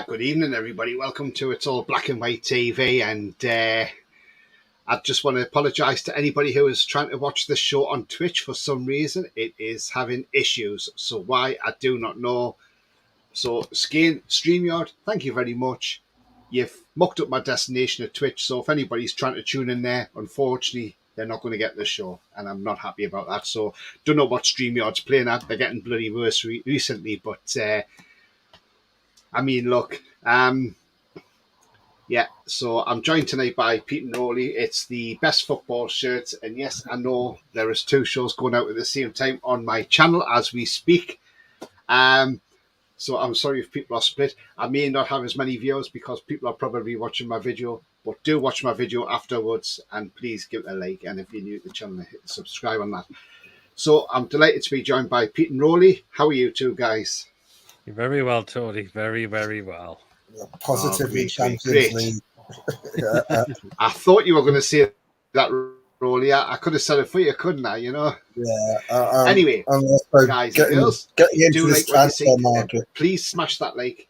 Good evening, everybody. Welcome to It's All Black and White TV. And I just want to apologise to anybody who is trying to watch this show on Twitch. For some reason, it is having issues. So why, I do not know. So, StreamYard, thank you very much. You've mucked up my destination at Twitch. So if anybody's trying to tune in there, unfortunately, they're not going to get the show. And I'm not happy about that. So don't know what StreamYard's playing at. They're getting bloody worse recently. But I mean, look, yeah, so I'm joined tonight by Pete Roly. It's the best football shirt. And yes, I know there is two shows going out at the same time on my channel as we speak. So I'm sorry if people are split. I may not have as many viewers because people are probably watching my video, but do watch my video afterwards and please give it a like. And if you're new to the channel, hit subscribe on that. So I'm delighted to be joined by Pete and Roly. How are you two guys? You're very well, Tony. Very, very well. Positively Champions League. I thought you were going to say that, Roly. I could have said it for you, couldn't I? You know. Yeah. Anyway, guys and girls, getting into do this like what you transfer see. market. Please smash that like.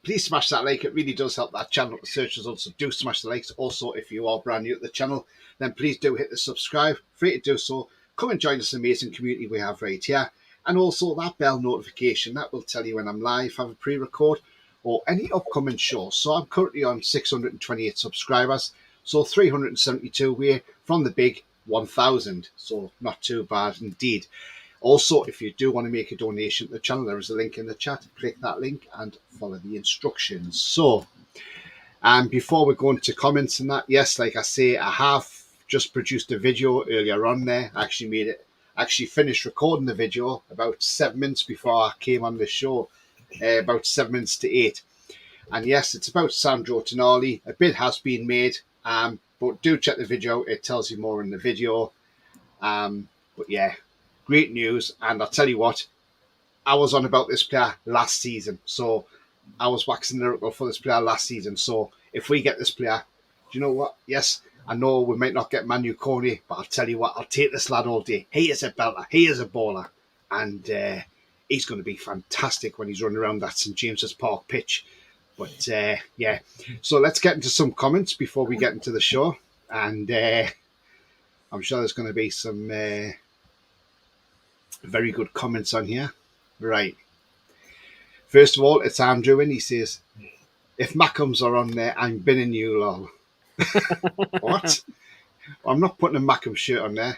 Please smash that like. It really does help that channel to search results. So do smash the likes. Also, if you are brand new at the channel, then please do hit the subscribe. Free to do so. Come and join this amazing community we have right here. And also that bell notification, that will tell you when I'm live, have a pre-record, or any upcoming shows. So I'm currently on 628 subscribers. So 372 away from the big 1,000. So not too bad indeed. Also, if you do want to make a donation to the channel, there is a link in the chat. Click that link and follow the instructions. So, before we go into comments and that, yes, like I say, I have just produced a video earlier on there. I actually finished recording the video about 7 minutes before I came on the show, about 7 minutes to 8. And yes, it's about Sandro Tonali. A bit has been made, but do check the video. It tells you more in the video. But yeah, great news. And I'll tell you what, I was on about this player last season. So I was waxing lyrical for this player last season. So if we get this player, do you know what? Yes, I know we might not get Manu Kone, but I'll tell you what, I'll take this lad all day. He is a belter. He is a baller. And he's going to be fantastic when he's running around that St. James's Park pitch. But yeah, so let's get into some comments before we get into the show. And I'm sure there's going to be some very good comments on here. Right. First of all, it's Andrew, and he says, if Mackhams are on there, I'm binning you, lol. What? I'm not putting a Mackham shirt on there.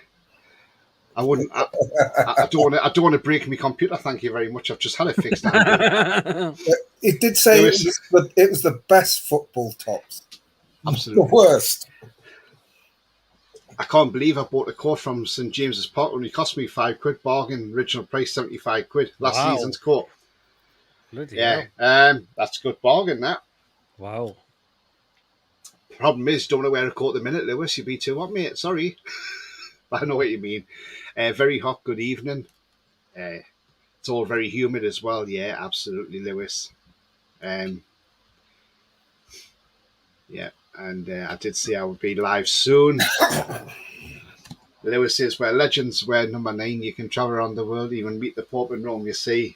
I wouldn't. I don't want to break my computer. Thank you very much. I've just had it fixed. It did say it was the best football tops. Absolutely the worst. I can't believe I bought a coat from St James's Park when it cost me £5. Bargain. Original price £75. Last season's coat. Bloody yeah, that's a good bargain. That. Wow. Problem is, don't want to wear a coat at the minute, Lewis. You'd be too hot, mate. Sorry. I know what you mean. Very hot, good evening. It's all very humid as well. Yeah, absolutely, Lewis. Yeah, and I did say I would be live soon. Lewis says, where legends wear number 9, you can travel around the world, even meet the Pope in Rome, you see.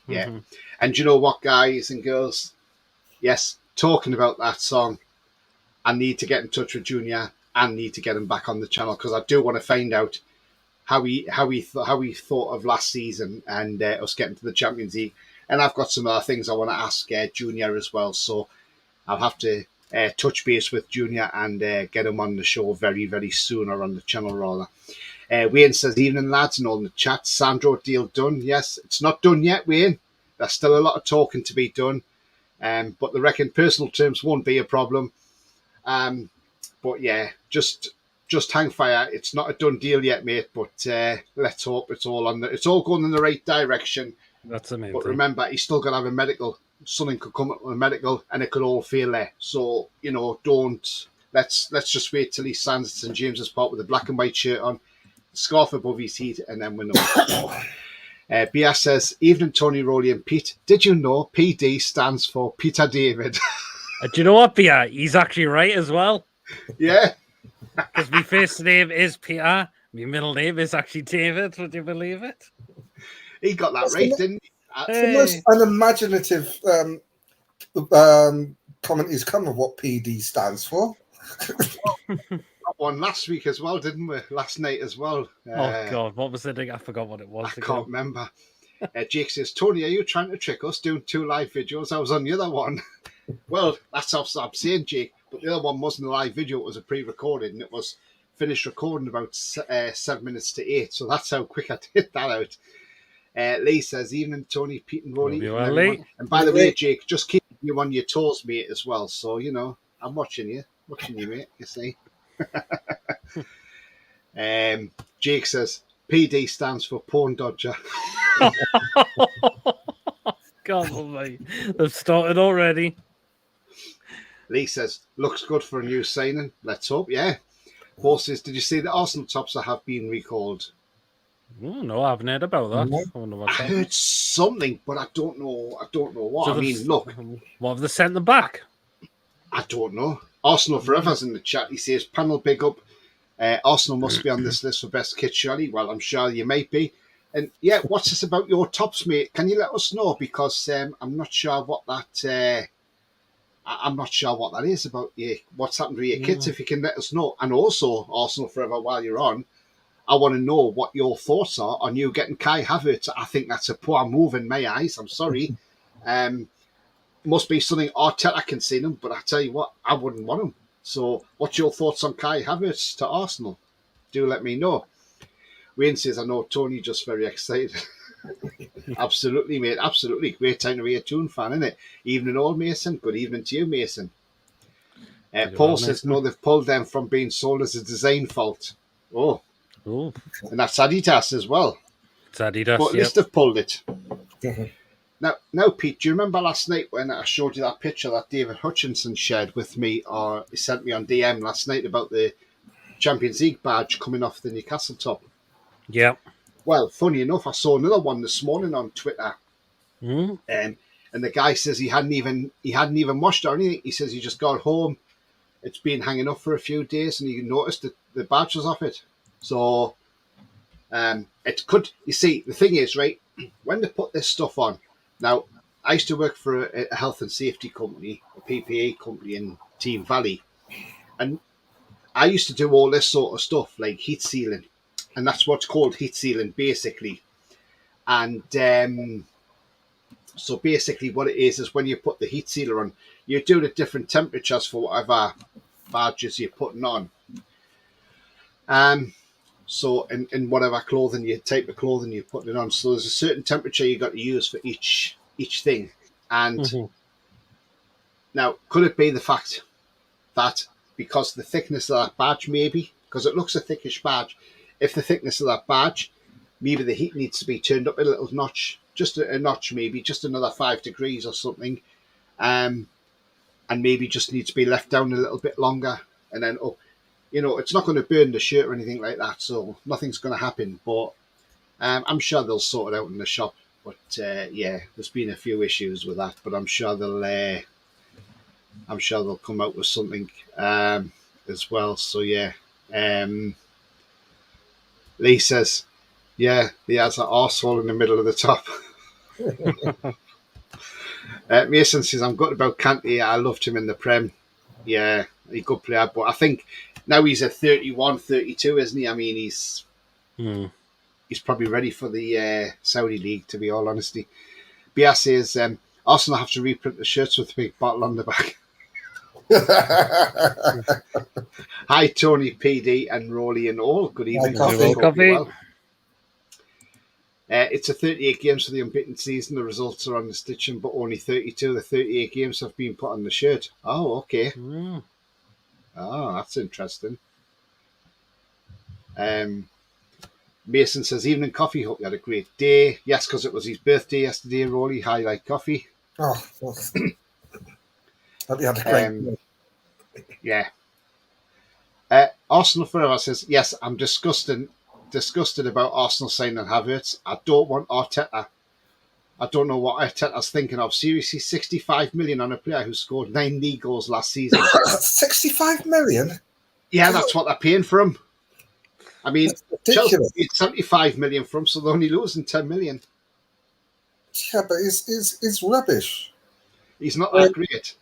Yeah. Mm-hmm. And you know what, guys and girls? Yes, talking about that song, I need to get in touch with Junior and need to get him back on the channel because I do want to find out how he thought of last season and us getting to the Champions League. And I've got some other things I want to ask Junior as well. So I'll have to touch base with Junior and get him on the show very, very soon, or on the channel rather. Wayne says, evening lads, and all in the chat. Sandro deal done. Yes, it's not done yet, Wayne. There's still a lot of talking to be done. But they reckon personal terms won't be a problem. But yeah, just hang fire. It's not a done deal yet, mate. But let's hope it's all going in the right direction. That's amazing. But remember, he's still got to have a medical. Something could come up with a medical, and it could all fail there. So let's just wait till he stands at St James's Park with a black and white shirt on, scarf above his head, and then we know. BS says, evening Tony, Roly and Pete. Did you know PD stands for Peter David? Do you know what, Bia? He's actually right as well. Yeah. Because my first name is Peter. My middle name is actually David. Would you believe it? He got that right, didn't he? It's the most unimaginative comment he's come of what PD stands for. Got one last week as well, didn't we? Last night as well. Oh God, what was it? I forgot what it was. I can't remember. Jake says, Tony, are you trying to trick us doing 2 live videos? I was on the other one. Well, that's what I'm saying, Jake. But the other one wasn't a live video, it was a pre-recorded, and it was finished recording about 7 minutes to 8. So that's how quick I did that out. Lee says, evening, Tony, Pete and Roly. And by the way, Jake, just keep you on your toes, mate, as well. So, you know, I'm watching you, mate, you see. Jake says, PD stands for Porn Dodger. God almighty. They've started already. Lee says, looks good for a new signing. Let's hope, yeah. Paul says, did you see the Arsenal tops have been recalled? Oh, no, I haven't heard about that. I heard something, but I don't know what. So I mean, look. What have they sent them back? I don't know. Arsenal Forever's in the chat. He says, panel big up. Arsenal must be on this list for best kit, surely. Well, I'm sure you might be. And yeah, what's this about your tops, mate? Can you let us know? Because I'm not sure what that. I'm not sure what that is about. What's happened to your kits? If you can let us know. And also, Arsenal Forever, while you're on, I want to know what your thoughts are on you getting Kai Havertz. I think that's a poor move in my eyes. I'm sorry. Must be something Arteta can see them, but I tell you what, I wouldn't want him. So, what's your thoughts on Kai Havertz to Arsenal? Do let me know. Wayne says, I know Tony just very excited. Absolutely, mate. Absolutely. Great time to be a Toon fan, isn't it? Evening, old Mason. Good evening to you, Mason. Paul says, no, they've pulled them from being sold as a design fault. Oh. And that's Adidas as well. It's Adidas, but at least they've pulled it. Now, Pete, do you remember last night when I showed you that picture that David Hutchinson shared with me, or he sent me on DM last night about the Champions League badge coming off the Newcastle top? Yeah. Well, funny enough, I saw another one this morning on Twitter, and the guy says he hadn't even washed it or anything. He says he just got home. It's been hanging up for a few days, and he noticed that the badge was off it. So, it could. You see, the thing is, right, when they put this stuff on. Now, I used to work for a health and safety company, a PPE company in Team Valley, and I used to do all this sort of stuff like heat sealing, and that's what's called heat sealing basically. And so basically what it is when you put the heat sealer on, you do it at different temperatures for whatever badges you're putting on. So in whatever type of clothing you're putting it on. So there's a certain temperature you got to use for each thing. And now, could it be the fact that because the thickness of that badge, maybe, because it looks a thickish badge, if the thickness of that badge, maybe the heat needs to be turned up a little notch, just a notch maybe, just another 5 degrees or something, and maybe just needs to be left down a little bit longer, and then up. You know, it's not going to burn the shirt or anything like that, so nothing's going to happen. But I'm sure they'll sort it out in the shop. But yeah, there's been a few issues with that, but I'm sure they'll come out with something as well. So yeah, Lee says, yeah, he has an arsehole in the middle of the top. Mason says, I'm good about Kanté. I loved him in the Prem. Yeah, he's a good player, but I think now he's at 31, 32, isn't he? I mean, he's probably ready for the Saudi League, to be all honesty. Bia says, Arsenal have to reprint the shirts with a big bottle on the back. Hi, Tony, PD, and Roly and all. Good evening. Coffee. Well. It's a 38 games for the unbeaten season. The results are on the stitching, but only 32. The 38 games have been put on the shirt. Oh, okay. Oh, that's interesting. Mason says, evening coffee. Hope you had a great day. Yes, because it was his birthday yesterday, Roly. Highlight coffee. Oh, hope you had a great day. Yeah. Arsenal Forever says, yes, I'm disgusted about Arsenal signing Havertz. I don't want Arteta. I don't know what Arteta's thinking of. Seriously, 65 million on a player who scored 9 league goals last season. 65 million? Yeah, that's what they're paying for him. I mean, Chelsea paid 75 million for him, so they're only losing 10 million. Yeah, but he's rubbish. He's not that great.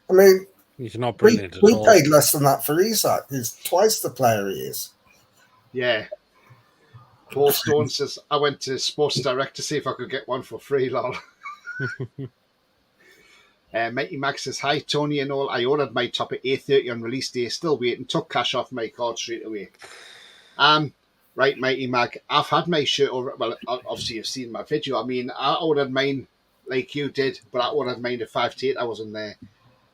I mean, He's not we brilliant at all. paid less than that for Isak. He's twice the player he is. Yeah. Paul Stone says, I went to Sports Direct to see if I could get one for free, lol. Mighty Max says, hi, Tony and all. I ordered my top at 8:30 on release day. Still waiting. Took cash off my card straight away. Right, Mighty Mag. I've had my shirt over. Well, obviously you've seen my video. I mean, I ordered mine like you did, but I ordered mine at 5 to 8. I wasn't there.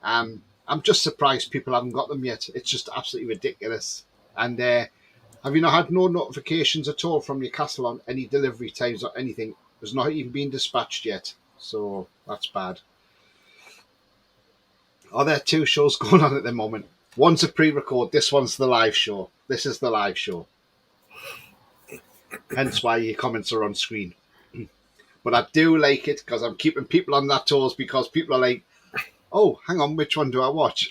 I'm just surprised people haven't got them yet. It's just absolutely ridiculous. And have you not had no notifications at all from Newcastle on any delivery times or anything? There's not even been dispatched yet. So that's bad. Are there 2 shows going on at the moment? One's a pre-record. This one's the live show. This is the live show. Hence why your comments are on screen. But I do like it because I'm keeping people on their toes because people are like, oh, hang on, which one do I watch?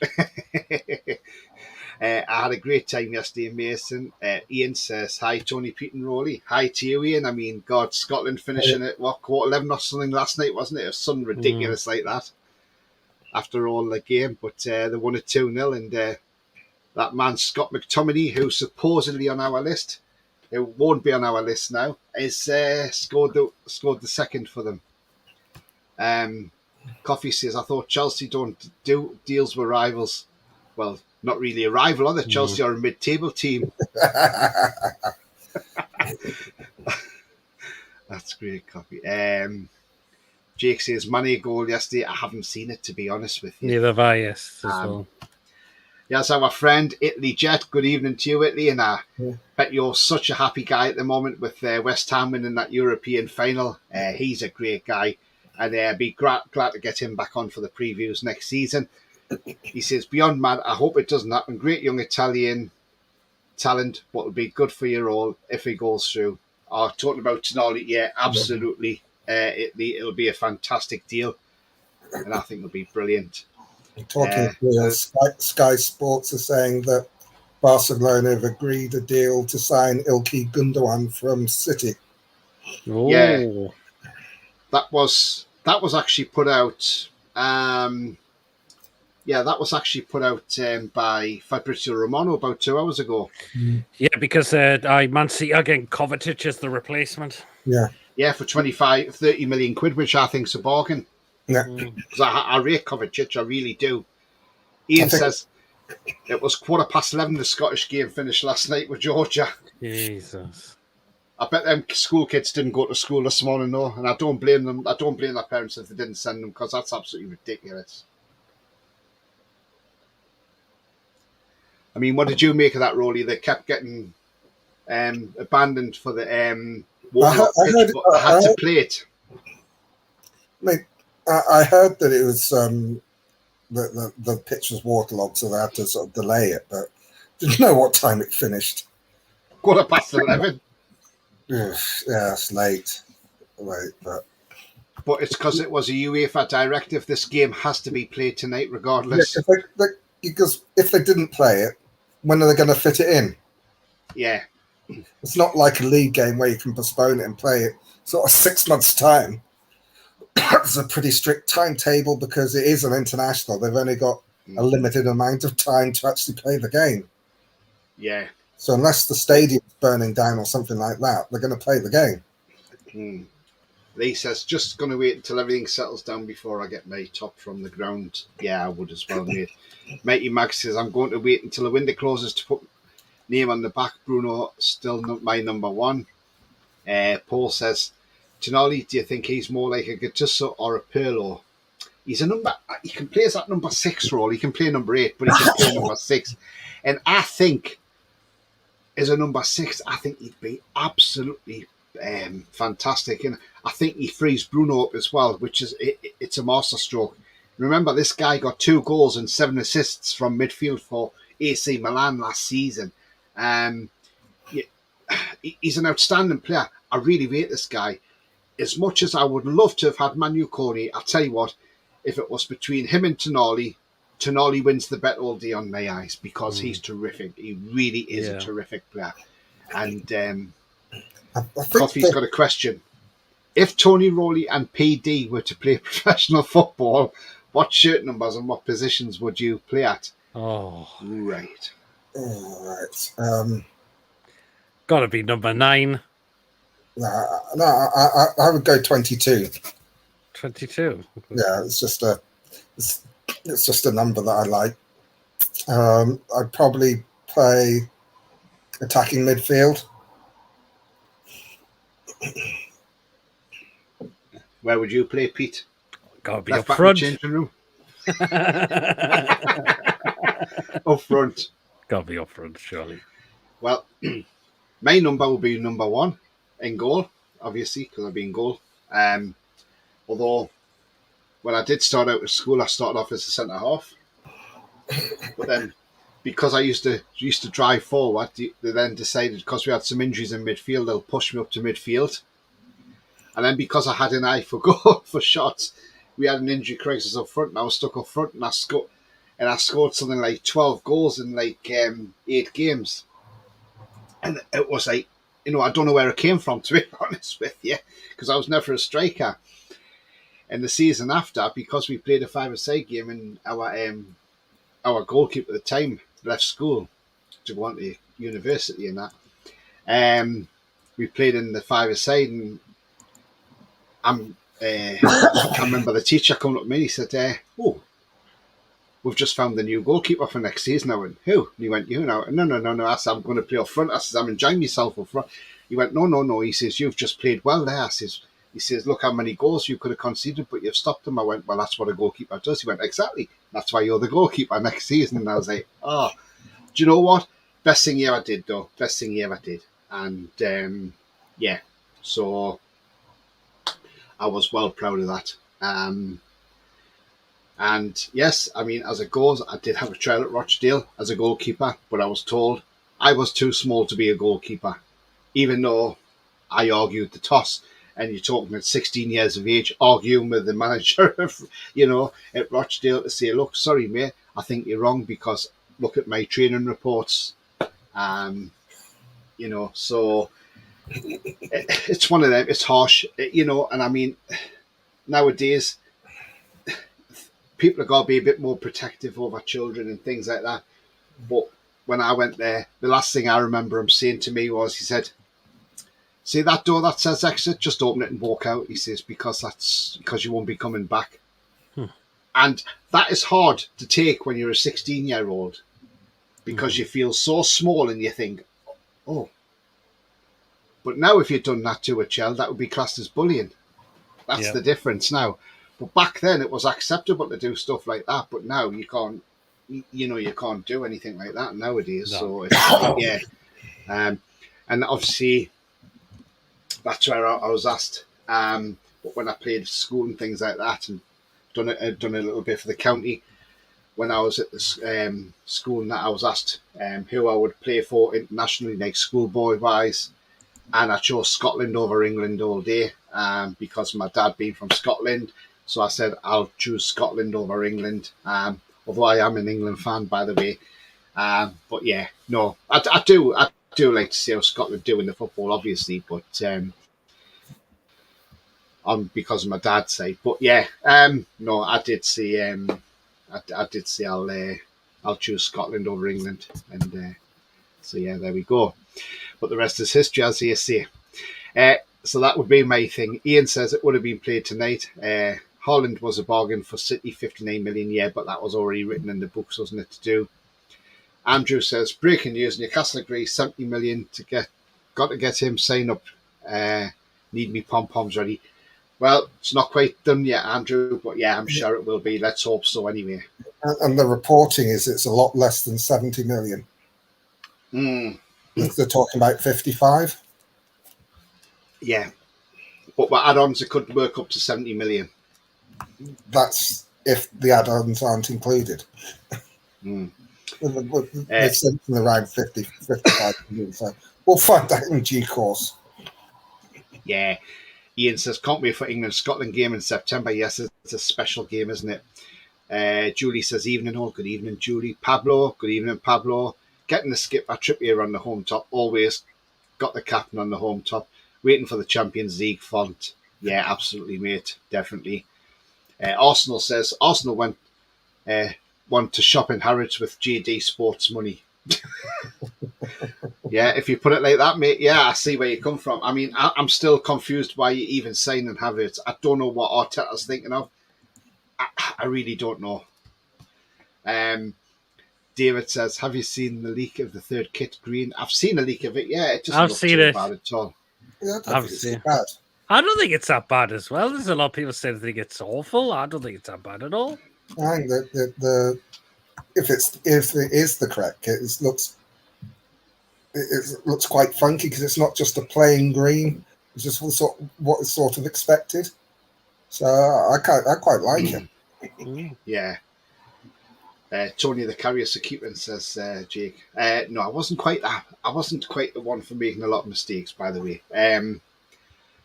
I had a great time yesterday, Mason. Ian says, hi, Tony, Pete and Roly. Hi to you, Ian. I mean, God, Scotland finishing at, quarter 11 or something last night, wasn't it? It was something ridiculous like that after all the game. But they won it 2-0. And that man, Scott McTominay, who's supposedly on our list, who won't be on our list now, is scored the second for them. Coffee says, I thought Chelsea don't do deals with rivals. Well, not really a rival, are they? Chelsea are a mid-table team. That's great, Coffee. Jake says, Mane goal yesterday. I haven't seen it, to be honest with you. Neither have I, yes, as well. Yes, our friend Italy Jet. Good evening to you, Italy, and I bet you're such a happy guy at the moment with West Ham winning that European final. He's a great guy, and I'd be glad to get him back on for the previews next season. He says, beyond mad, I hope it doesn't happen. Great young Italian talent, what will be good for you all if he goes through. Talking about Tonali, yeah, absolutely. It'll be a fantastic deal, and I think it'll be brilliant. Talking Sky Sports are saying that Barcelona have agreed a deal to sign Ilkay Gundogan from City. Oh. Yeah, that was actually put out. That was actually put out by Fabrizio Romano about 2 hours ago. Yeah, because Man City are getting Kovacic as the replacement. Yeah, for 25-30 million quid, which I think's a bargain. Yeah, because I rate Kovacic, I really do. Ian says it was 11:15. The Scottish game finished last night with Georgia. Jesus. I bet them school kids didn't go to school this morning, though, and I don't blame them. I don't blame their parents if they didn't send them because that's absolutely ridiculous. I mean, what did you make of that, Roly? They kept getting abandoned for the waterlogged pitch, but I had to play it. I heard that it was the pitch was waterlogged, so they had to sort of delay it, but didn't know what time it finished. 11:15. Yeah, it's late. But it's because it was a UEFA directive. This game has to be played tonight, regardless. Yeah, because if they didn't play it, when are they going to fit it in? Yeah. It's not like a league game where you can postpone it and play it sort of 6 months' time. It's a pretty strict timetable because it is an international. They've only got a limited amount of time to actually play the game. Yeah. So unless the stadium's burning down or something like that, they're going to play the game. Lee says, just going to wait until everything settles down before I get my top from the ground. Yeah, I would as well, mate. Mighty Mag says, I'm going to wait until the window closes to put name on the back. Bruno, still my number one. Paul says, Tonali, do you think he's more like a Gattuso or a Pirlo? He's a number, he can play as that number 6 role. He can play number 8, but he can play number 6. And I think, as a number 6, I think he'd be absolutely fantastic. And I think he frees Bruno up as well, which is, it's a masterstroke. Remember, this guy got 2 goals and 7 assists from midfield for AC Milan last season. He's an outstanding player. I really rate this guy. As much as I would love to have had Manu Kone, I'll tell you what, if it was between him and Tonali, Tonali wins the bet all day on my eyes because he's terrific. He really is a terrific player. And Coffee's got a question. If Tony Roly and PD were to play professional football, what shirt numbers and what positions would you play at? Oh, Right. All right. gotta be number 9. No, I would go 22. 22. Yeah, it's just a number that I like. I'd probably play attacking midfield. Where would you play, Pete? Gotta be Left up back in the front. changing room? Up front. Gotta be up front, surely. Well, my number will be number 1 in goal, obviously, because I'll be in goal. Although, when I did start out at school, I started off as a centre half. But then, because I used to drive forward, they then decided, because we had some injuries in midfield, they'll push me up to midfield. And then because I had an eye for goal, for shots, we had an injury crisis up front, and I was stuck up front, and I scored something like 12 goals in like 8 games. And it was like, I don't know where it came from, to be honest with you, because I was never a striker. And the season after, because we played a 5-a-side game, and our goalkeeper at the time left school to go on to university and that, we played in the 5-a-side, and I can't remember the teacher coming up to me and he said, "Oh, we've just found the new goalkeeper for next season." I went, "Who?" And he went, "You know." No. I said, "I'm going to play up front." I said, "I'm enjoying myself up front." He went, No. He says, "You've just played well there." He says, "Look how many goals you could have conceded, but you've stopped them." I went, "Well, that's what a goalkeeper does." He went, "Exactly. That's why you're the goalkeeper next season." And I was like, "Oh, do you know what? Best thing you ever did, though. Best thing you ever did." And yeah, so I was well proud of that. And yes, I mean, as it goes, I did have a trial at Rochdale as a goalkeeper, but I was told I was too small to be a goalkeeper, even though I argued the toss. And you're talking at 16 years of age, arguing with the manager, at Rochdale to say, "Look, sorry, mate, I think you're wrong because look at my training reports." So it's one of them. It's harsh, and I mean, nowadays, people have got to be a bit more protective over children and things like that. But when I went there, the last thing I remember him saying to me was, he said, "See that door that says exit? Just open it and walk out." He says, because you won't be coming back." And that is hard to take when you're a 16-year-old because you feel so small and you think, "Oh." But now if you'd done that to a child, that would be classed as bullying. That's the difference now. But back then it was acceptable to do stuff like that. But now you can't, you can't do anything like that nowadays. No. So it's and obviously that's where I was asked. But when I played school and things like that, and done a little bit for the county, when I was at the school, and that I was asked who I would play for internationally, like schoolboy wise. And I chose Scotland over England all day because my dad being from Scotland. So I said, I'll choose Scotland over England, although I am an England fan, by the way. But yeah, no, I do like to see how Scotland do in the football, obviously, but because of my dad's side. But yeah, no, I did see I'll choose Scotland over England. And so yeah, there we go. But the rest is history, as you say. So that would be my thing. Ian says it would have been played tonight. Holland was a bargain for City, 59 million, yeah, but that was already written in the books, wasn't it, to do? Andrew says, breaking news, Newcastle agree 70 million got to get him signed up. Need me pom-poms ready. Well, it's not quite done yet, Andrew, but yeah, I'm sure it will be. Let's hope so anyway. And the reporting is it's a lot less than 70 million. They're talking about 55. Yeah. But with add-ons, it could work up to 70 million. That's if the add-ons aren't included. They're something around 50, 55 million. So we'll find out in due course. Yeah. Ian says, can't wait for England-Scotland game in September. Yes, it's a special game, isn't it? Julie says, evening all. Good evening, Julie. Pablo, good evening, Pablo. Getting the skipper Trippier on the home top. Always got the captain on the home top. Waiting for the Champions League font. Yeah, absolutely, mate. Definitely. Arsenal says Arsenal want to shop in Harrods with JD Sports money. Yeah, if you put it like that, mate. Yeah, I see where you come from. I mean, I'm still confused why you even signing Harrods. I don't know what Arteta's thinking of. I really don't know. David says, "Have you seen the leak of the third kit green?" I've seen a leak of it. Yeah, it doesn't I've look seen too it. bad at all. Yeah, I don't I've think it's seen- too bad. I don't think it's that bad as well. There's a lot of people saying they think it's awful. I don't think it's that bad at all. I think that if it is the correct kit, it looks quite funky because it's not just a plain green. It's just what is sort of expected. So I quite like it. Mm. Yeah. Tony the Carrier Security says, Jake. No, I wasn't quite that. I wasn't quite the one for making a lot of mistakes, by the way.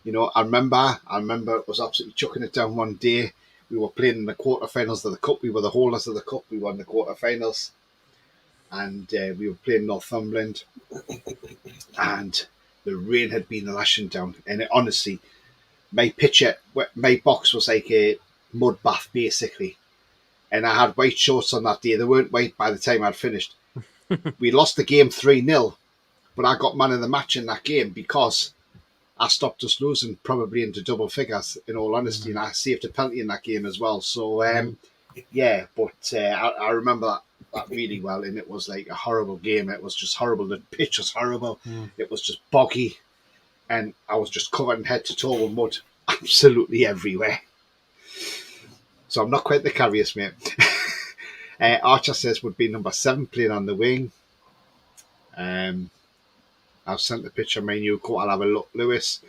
You know, I remember it was absolutely chucking it down one day. We were playing in the quarterfinals of the cup. We were the holders of the cup. We won the quarterfinals, and we were playing Northumberland, and the rain had been lashing down. And it, honestly, my box was like a mud bath basically. And I had white shorts on that day. They weren't white by the time I'd finished. We lost the game 3-0, but I got man of the match in that game because I stopped us losing probably into double figures, in all honesty, and I saved a penalty in that game as well. So, yeah, but I remember that really well, and it was like a horrible game. It was just horrible. The pitch was horrible. It was just boggy, and I was just covered in head to toe with mud absolutely everywhere. So I'm not quite the carriest, mate. Archer says would be number 7 playing on the wing. I've sent the picture of my new coat. I'll have a look, Lewis.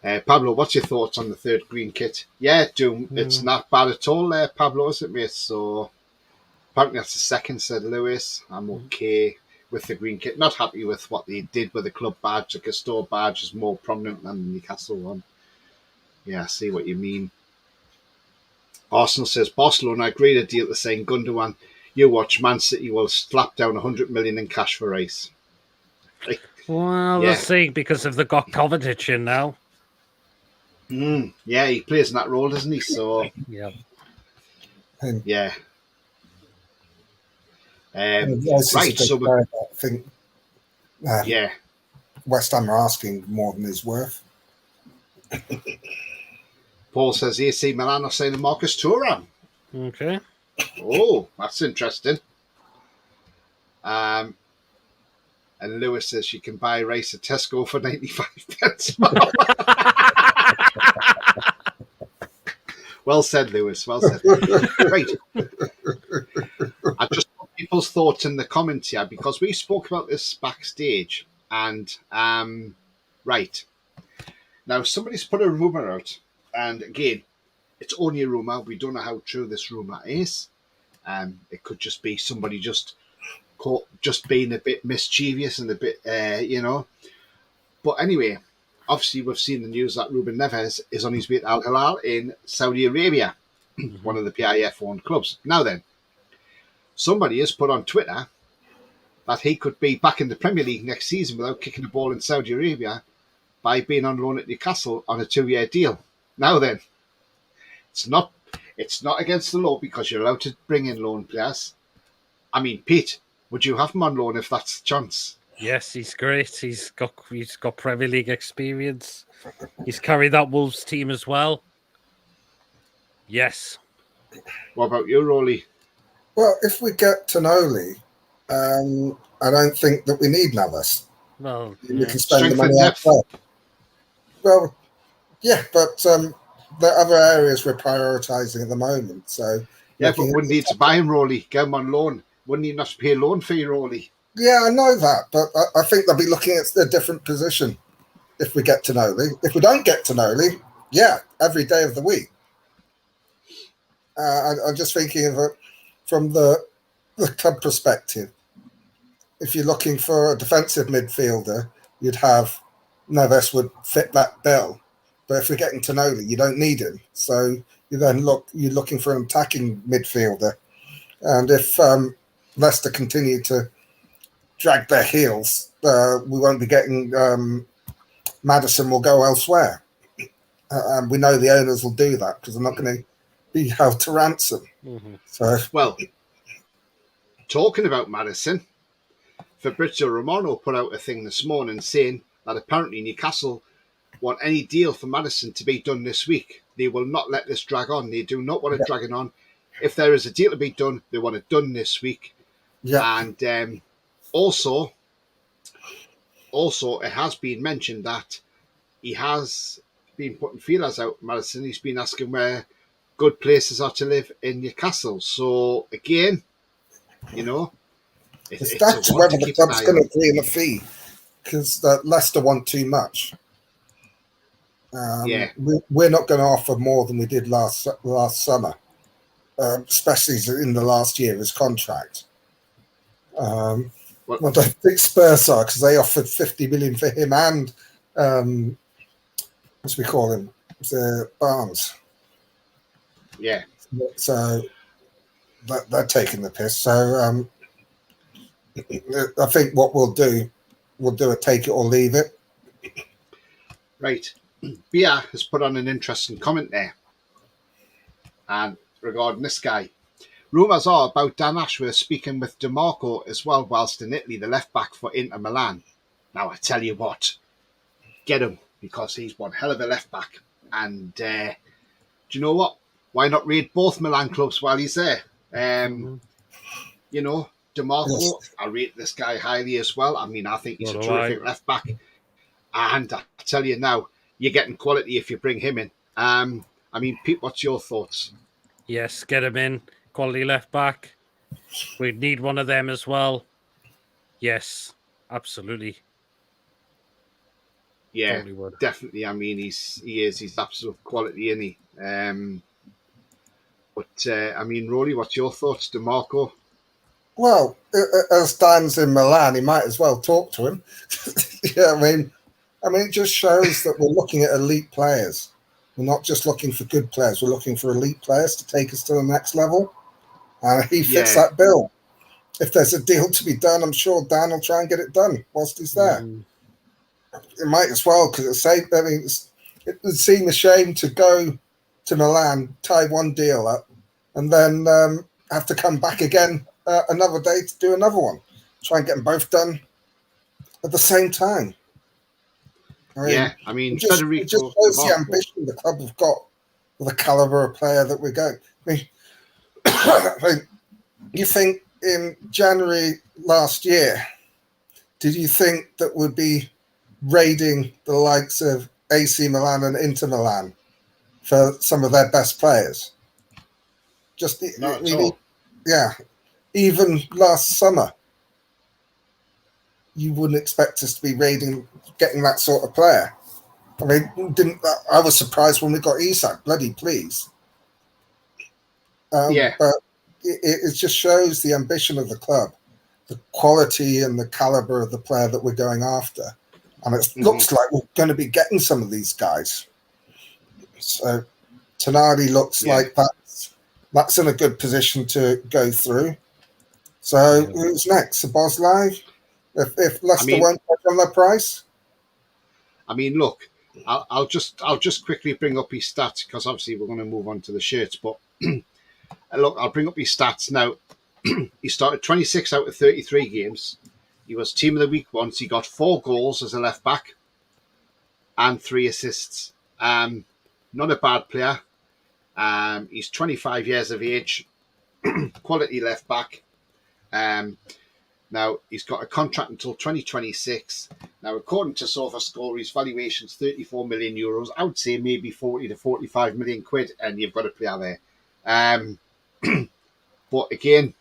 Pablo, what's your thoughts on the third green kit? Yeah, Doom, it's not bad at all, Pablo, is it, mate? So apparently that's the second, said Lewis. I'm okay with the green kit. Not happy with what they did with the club badge. The Castor badge is more prominent than the Newcastle one. Yeah, I see what you mean. Arsenal says Barcelona agreed a deal to sign Gundogan. You watch, Man City will slap down 100 million in cash for Rice. Well, Yeah. let's see, because if they've got Kovacic in now. Yeah, he plays in that role, doesn't he? So, Yeah. yeah. Rice Right, is a so big player, I think yeah. West Ham are asking more than he's worth. Paul says AC Milan are signing Marcus Thuram. Okay. Oh, that's interesting. And Lewis says you can buy Rice at Tesco for 95 pence. Well said, Lewis. Well said. Right. I just want people's thoughts in the comments here because we spoke about this backstage. And, right. Now, somebody's put a rumour out. And again, it's only a rumour. We don't know how true this rumour is. It could just be somebody just being a bit mischievous and a bit, But anyway, obviously we've seen the news that Ruben Neves is on his way to Al Hilal in Saudi Arabia, one of the PIF-owned clubs. Now then, somebody has put on Twitter that he could be back in the Premier League next season without kicking the ball in Saudi Arabia by being on loan at Newcastle on a 2-year deal. Now then, it's not against the law because you're allowed to bring in loan players. I mean, Pete, would you have him on loan if that's the chance? Yes, he's great. He's got Premier League experience. He's carried that Wolves team as well. Yes. What about you, Roly? Well, if we get Tonoli, I don't think that we need Navas. Well, We can spend Strength the money and depth. elsewhere. Well, yeah, but there are other areas we're prioritising at the moment. So yeah, but wouldn't need to buy him, Roly. Get him on loan. Wouldn't even have to pay a loan fee, Roly. Yeah, I know that, but I think they'll be looking at a different position if we get Tonoli. If we don't get Tonoli, yeah, every day of the week. I'm just thinking of it from the club perspective. If you're looking for a defensive midfielder, you'd have Neves would fit that bill. But if you're getting Tonoli, you don't need him. So you're looking for an attacking midfielder. And if Leicester continue to drag their heels, we won't be getting Maddison will go elsewhere. And we know the owners will do that because they're not going to be held to ransom. Mhm. So, Well, talking about Madison, Fabrizio Romano put out a thing this morning saying that apparently Newcastle want any deal for Madison to be done this week. They will not let this drag on. They do not want it dragging on. If there is a deal to be done, they want it done this week. yeah, And also, it has been mentioned that he has been putting feelers out, Madison. He's been asking where good places are to live in Newcastle. So, again, you know, it's it's down a to one whether to the keep an club's eye going to on. agree on a fee because Leicester want too much. Yeah. We're not going to offer more than we did last summer, especially in the last year of his contract. Well, I don't think Spurs are because they offered 50 million for him and what do we call him? Barnes. yeah. So they're taking the piss. So I think what we'll do a take it or leave it. Right. Bia has put on an interesting comment there. And regarding this guy, rumours are about Dan Ashworth speaking with DeMarco as well, whilst in Italy, the left back for Inter Milan. Now, I tell you what, get him because he's one hell of a left back. And do you know what? Why not raid both Milan clubs while he's there? Mhm. You know, DeMarco, Yes. I rate this guy highly as well. I mean, I think he's So a do terrific left back. And I tell you now, you're getting quality if you bring him in. I mean, Pete, what's your thoughts? Yes, get him in. Quality left back. We need one of them as well. Yes, absolutely. Yeah, Totally would. definitely. I mean, he's absolute quality, isn't he? But I mean, Rory, what's your thoughts, DeMarco? Well, as Dan's in Milan, he might as well talk to him. Yeah, I mean, it just shows that we're looking at elite players. We're not just looking for good players. We're looking for elite players to take us to the next level. And he fits Yeah, that bill. If there's a deal to be done, I'm sure Dan will try and get it done whilst he's there. Mhm. It might as well because it would seem a shame to go to Milan, tie one deal up, and then have to come back again another day to do another one. Try and get them both done at the same time. I yeah. mean, I mean, it just Federico shows the DeMarco. ambition the club have got with the caliber of player that we're going. I mean, I mean, you think in January last year, did you think that we'd be raiding the likes of AC Milan and Inter Milan for some of their best players? Just, Not I at mean, all. yeah, even last summer, you wouldn't expect us to be raiding, getting that sort of player. I mean, I was surprised when we got Isak. Bloody please. Yeah. But it just shows the ambition of the club, the quality and the caliber of the player that we're going after. And it Hmm. looks like we're going to be getting some of these guys. So Tonali looks Yeah. like that's in a good position to go through. So Yeah. who's next? The Boss Live? If I Leicester mean, won't touch on their price? look, I'll just quickly bring up his stats because obviously we're going to move on to the shirts. But look, I'll bring up his stats now. He started 26 out of 33 games. He was team of the week once. He got 4 goals as a left back and 3 assists. Not a bad player. He's 25 years of age, quality left back. Now, he's got a contract until 2026. Now, according to SofaScore, his valuation is 34 million euros. I would say maybe 40 to 45 million quid, and you've got a player there. Um, but again,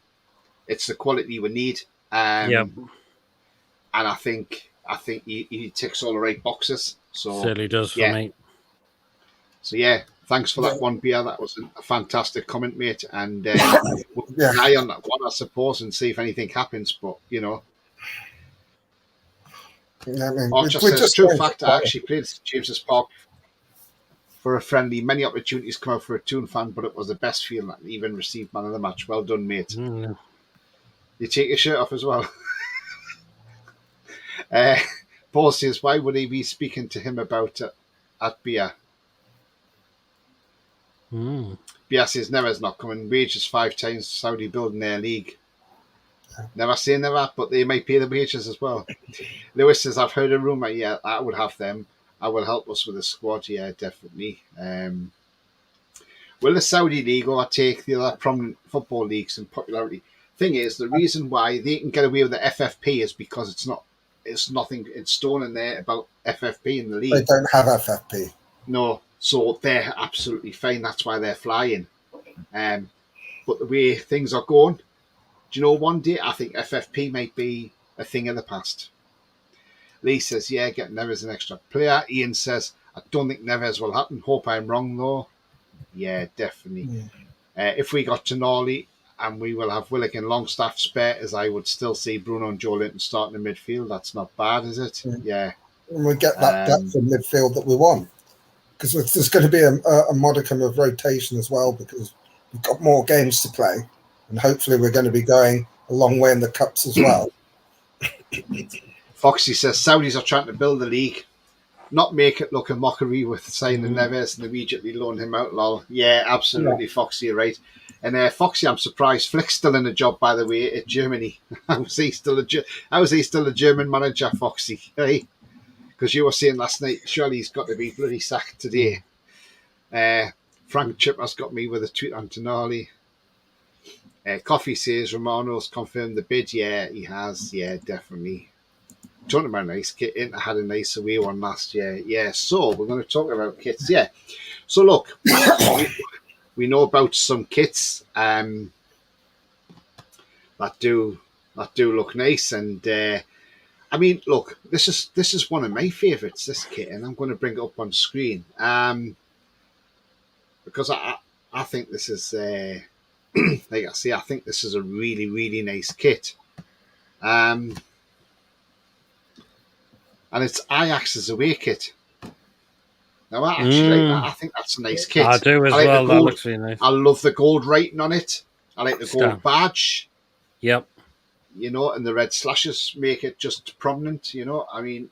it's the quality we need. Yep. And I think he ticks all the right boxes. So Certainly does for yeah, me. thanks for Yeah. that one, Bia. That was a fantastic comment, mate. And we'll keep Yeah. an eye on that one, I suppose, and see if anything happens. But I mean, Archer we're says, just true going for fact, I actually played at James's Park for a friendly. Many opportunities come out for a Toon fan, but it was the best feeling that even received man of the match. Well done, mate. Mm. You take your shirt off as well. uh, Paul says, why would he be speaking to him about it at Bia? Mm. BS says Never's not coming. Wages 5 times Saudi building their league. Never say never, but they might pay the wages as well. Lewis says, I've heard a rumour. Yeah, I would have them. I will help us with the squad. Yeah, definitely. Will the Saudi league overtake the other prominent football leagues in popularity? Thing is, the reason why they can get away with the FFP is because it's nothing in stone in there about FFP in the They league. don't have FFP. No, so they're absolutely fine. That's why they're flying. But the way things are going, do you know, one day I think FFP might be a thing of the past. Lee says, yeah, get Neves an extra player. Ian says, I don't think Neves will happen. Hope I'm wrong, though. Yeah, definitely. If we got Tonali, and we will have Willock and Longstaff spare, as I would still see Bruno and Joe Linton starting in midfield. That's not bad, is it? Yeah. And we get that depth in midfield that we want. Because there's going to be a modicum of rotation as well, because we've got more games to play. And hopefully we're going to be going a long way in the cups as well. Foxy says Saudis are trying to build the league, not make it look a mockery with signing Neves and immediately loan him out. Lol. Yeah, absolutely, Foxy, you're right. And Foxy, I'm surprised Flick's still in a job, by the way, at Germany. How is he still a German manager, Foxy? Hey, because you were saying last night, surely he's got to be bloody sacked today. Frank Chipper's got me with a tweet on Tonali. Coffee says Romano's confirmed the bid. Yeah, he has. Yeah, definitely. Talking about nice kit, Inter had a nice away one last year. Yeah, so we're going to talk about kits. Yeah, so look, we know about some kits that do look nice, and I mean, look, this is one of my favourites. This kit, and I'm going to bring it up on screen because I think this is like I say, I think this is a really, really nice kit. And it's Ajax's away kit. Now, I actually like that. I think that's a nice kit. I do as like well. That looks really nice. I love the gold writing on it. I like the gold badge. Yep. You know, and the red slashes make it just prominent. You know, I mean,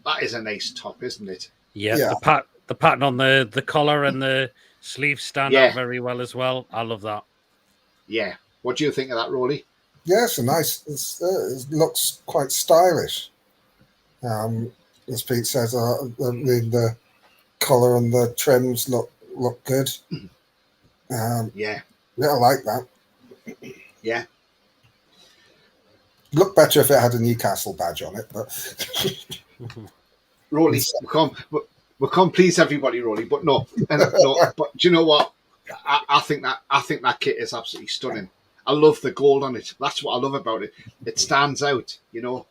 that is a nice top, isn't it? Yeah. The pattern on the collar and the sleeves stand out very well as well. I love that. Yeah. What do you think of that, Roly? Yeah, it's a nice. It looks quite stylish. As Pete says, the collar and the trims look good. Yeah, I like that. Yeah, look better if it had a Newcastle badge on it, but Roly, we can't please everybody, Roly, but no, no. But do you know what? I think that kit is absolutely stunning. I love the gold on it. That's what I love about it. It stands out, you know.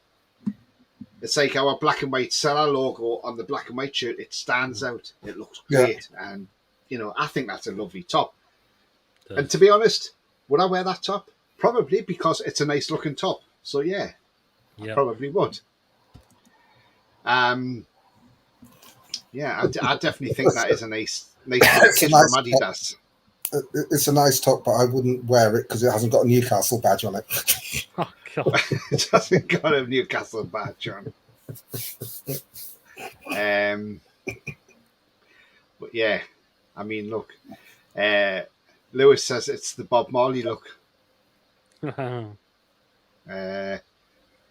It's like our black and white Seller logo on the black and white shirt. It stands out. It looks great. Yeah. And, you know, I think that's a lovely top. And to be honest, would I wear that top? Probably, because it's a nice looking top. So, yeah, I probably would. Yeah, I definitely think that is a nice kit from Adidas. It's a nice top, but I wouldn't wear it because it hasn't got a Newcastle badge on it. Oh, God. It hasn't got a Newcastle badge on. But yeah, I mean, look, Lewis says it's the Bob Marley look.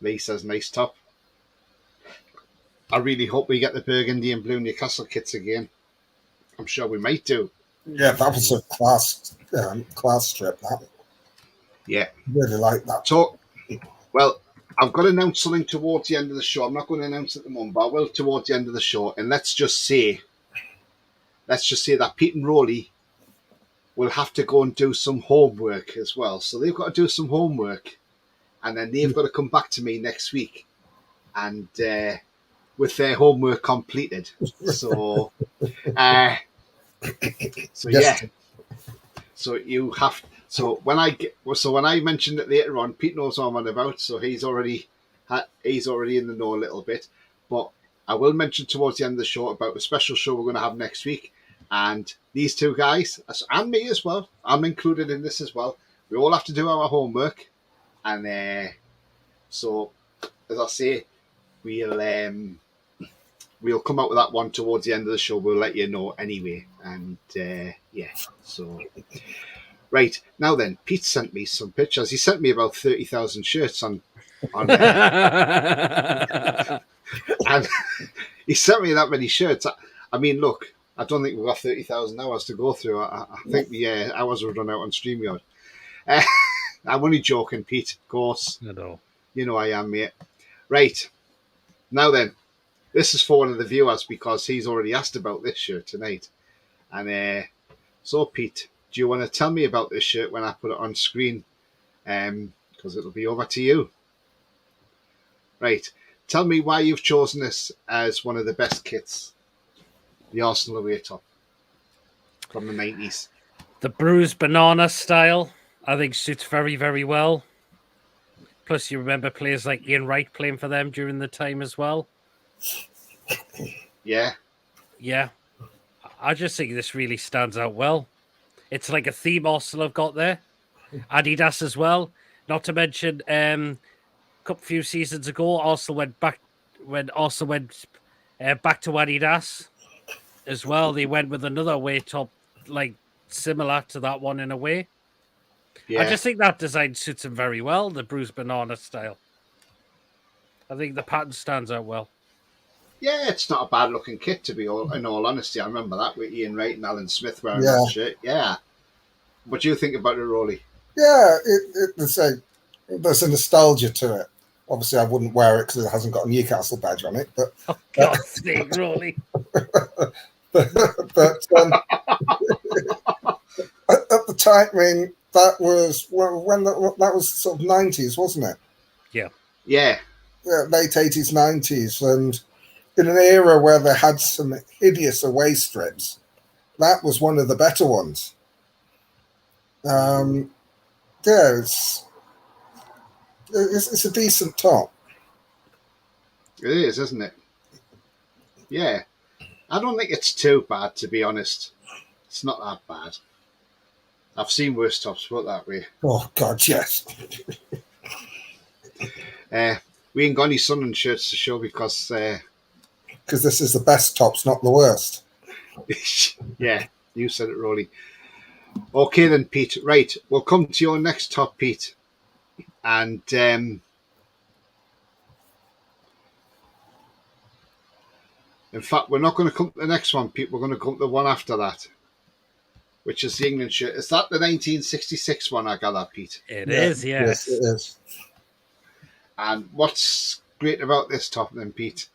Lee says nice top. I really hope we get the burgundy and blue Newcastle kits again. I'm sure we might do. Yeah, that was a class strip. That. Yeah, really like that. So, well, I've got to announce something towards the end of the show. I'm not going to announce it at the moment, but I will towards the end of the show. And let's just say that Pete and Roly will have to go and do some homework as well. So they've got to do some homework, and then they've got to come back to me next week, and with their homework completed. So, yeah. So you have. So when I mentioned it later on, Pete knows what I'm on about. So he's already in the know a little bit. But I will mention towards the end of the show about a special show we're going to have next week, and these two guys and me as well. I'm included in this as well. We all have to do our homework, and so as I say, we'll we'll come out with that one towards the end of the show. We'll let you know anyway. And so right now then, Pete sent me some pictures. He sent me about 30,000 shirts on and he sent me that many shirts. I mean, look, I don't think we've got 30,000 hours to go through. I think the hours will run out on StreamYard. I'm only joking, Pete, of course. No. You know I am, mate. Right. Now then, this is for one of the viewers because he's already asked about this shirt tonight. And so, Pete, do you want to tell me about this shirt when I put it on screen? Because it'll be over to you. Right. Tell me why you've chosen this as one of the best kits. The Arsenal away top from the 90s. The bruised banana style, I think, suits very, very well. Plus, you remember players like Ian Wright playing for them during the time as well. Yeah. Yeah. I just think this really stands out well. It's like a theme Arsenal have got there. Adidas as well. Not to mention, a few seasons ago, Arsenal went back to Adidas as well. They went with another away top, like similar to that one in a way. Yeah. I just think that design suits him very well, the bruised banana style. I think the pattern stands out well. Yeah, it's not a bad looking kit in all honesty. I remember that with Ian Wright and Alan Smith wearing Yeah. that shirt. Yeah. What do you think about it, Roly? Yeah, there's a nostalgia to it. Obviously, I wouldn't wear it because it hasn't got a Newcastle badge on it. But Oh, God's sake, Roly. but at the time, I mean, that was that was sort of 90s, wasn't it? Yeah. Yeah. Yeah, late 80s, 90s, and in an era where they had some hideous away strips, that was one of the better ones. Yeah, it's a decent top. It is, isn't it? Yeah. I don't think it's too bad, to be honest. It's not that bad. I've seen worse tops put that way. Oh, God, yes. We ain't got any Sunderland shirts to show because... this is the best tops, not the worst. Yeah, you said it, Roly. Okay then, Pete. Right, we'll come to your next top, Pete. And... in fact, we're not going to come to the next one, Pete. We're going to come to the one after that, which is the England shirt. Is that the 1966 one, I gather, Pete? It is, yes. Yes, it is. And what's great about this top then, Pete?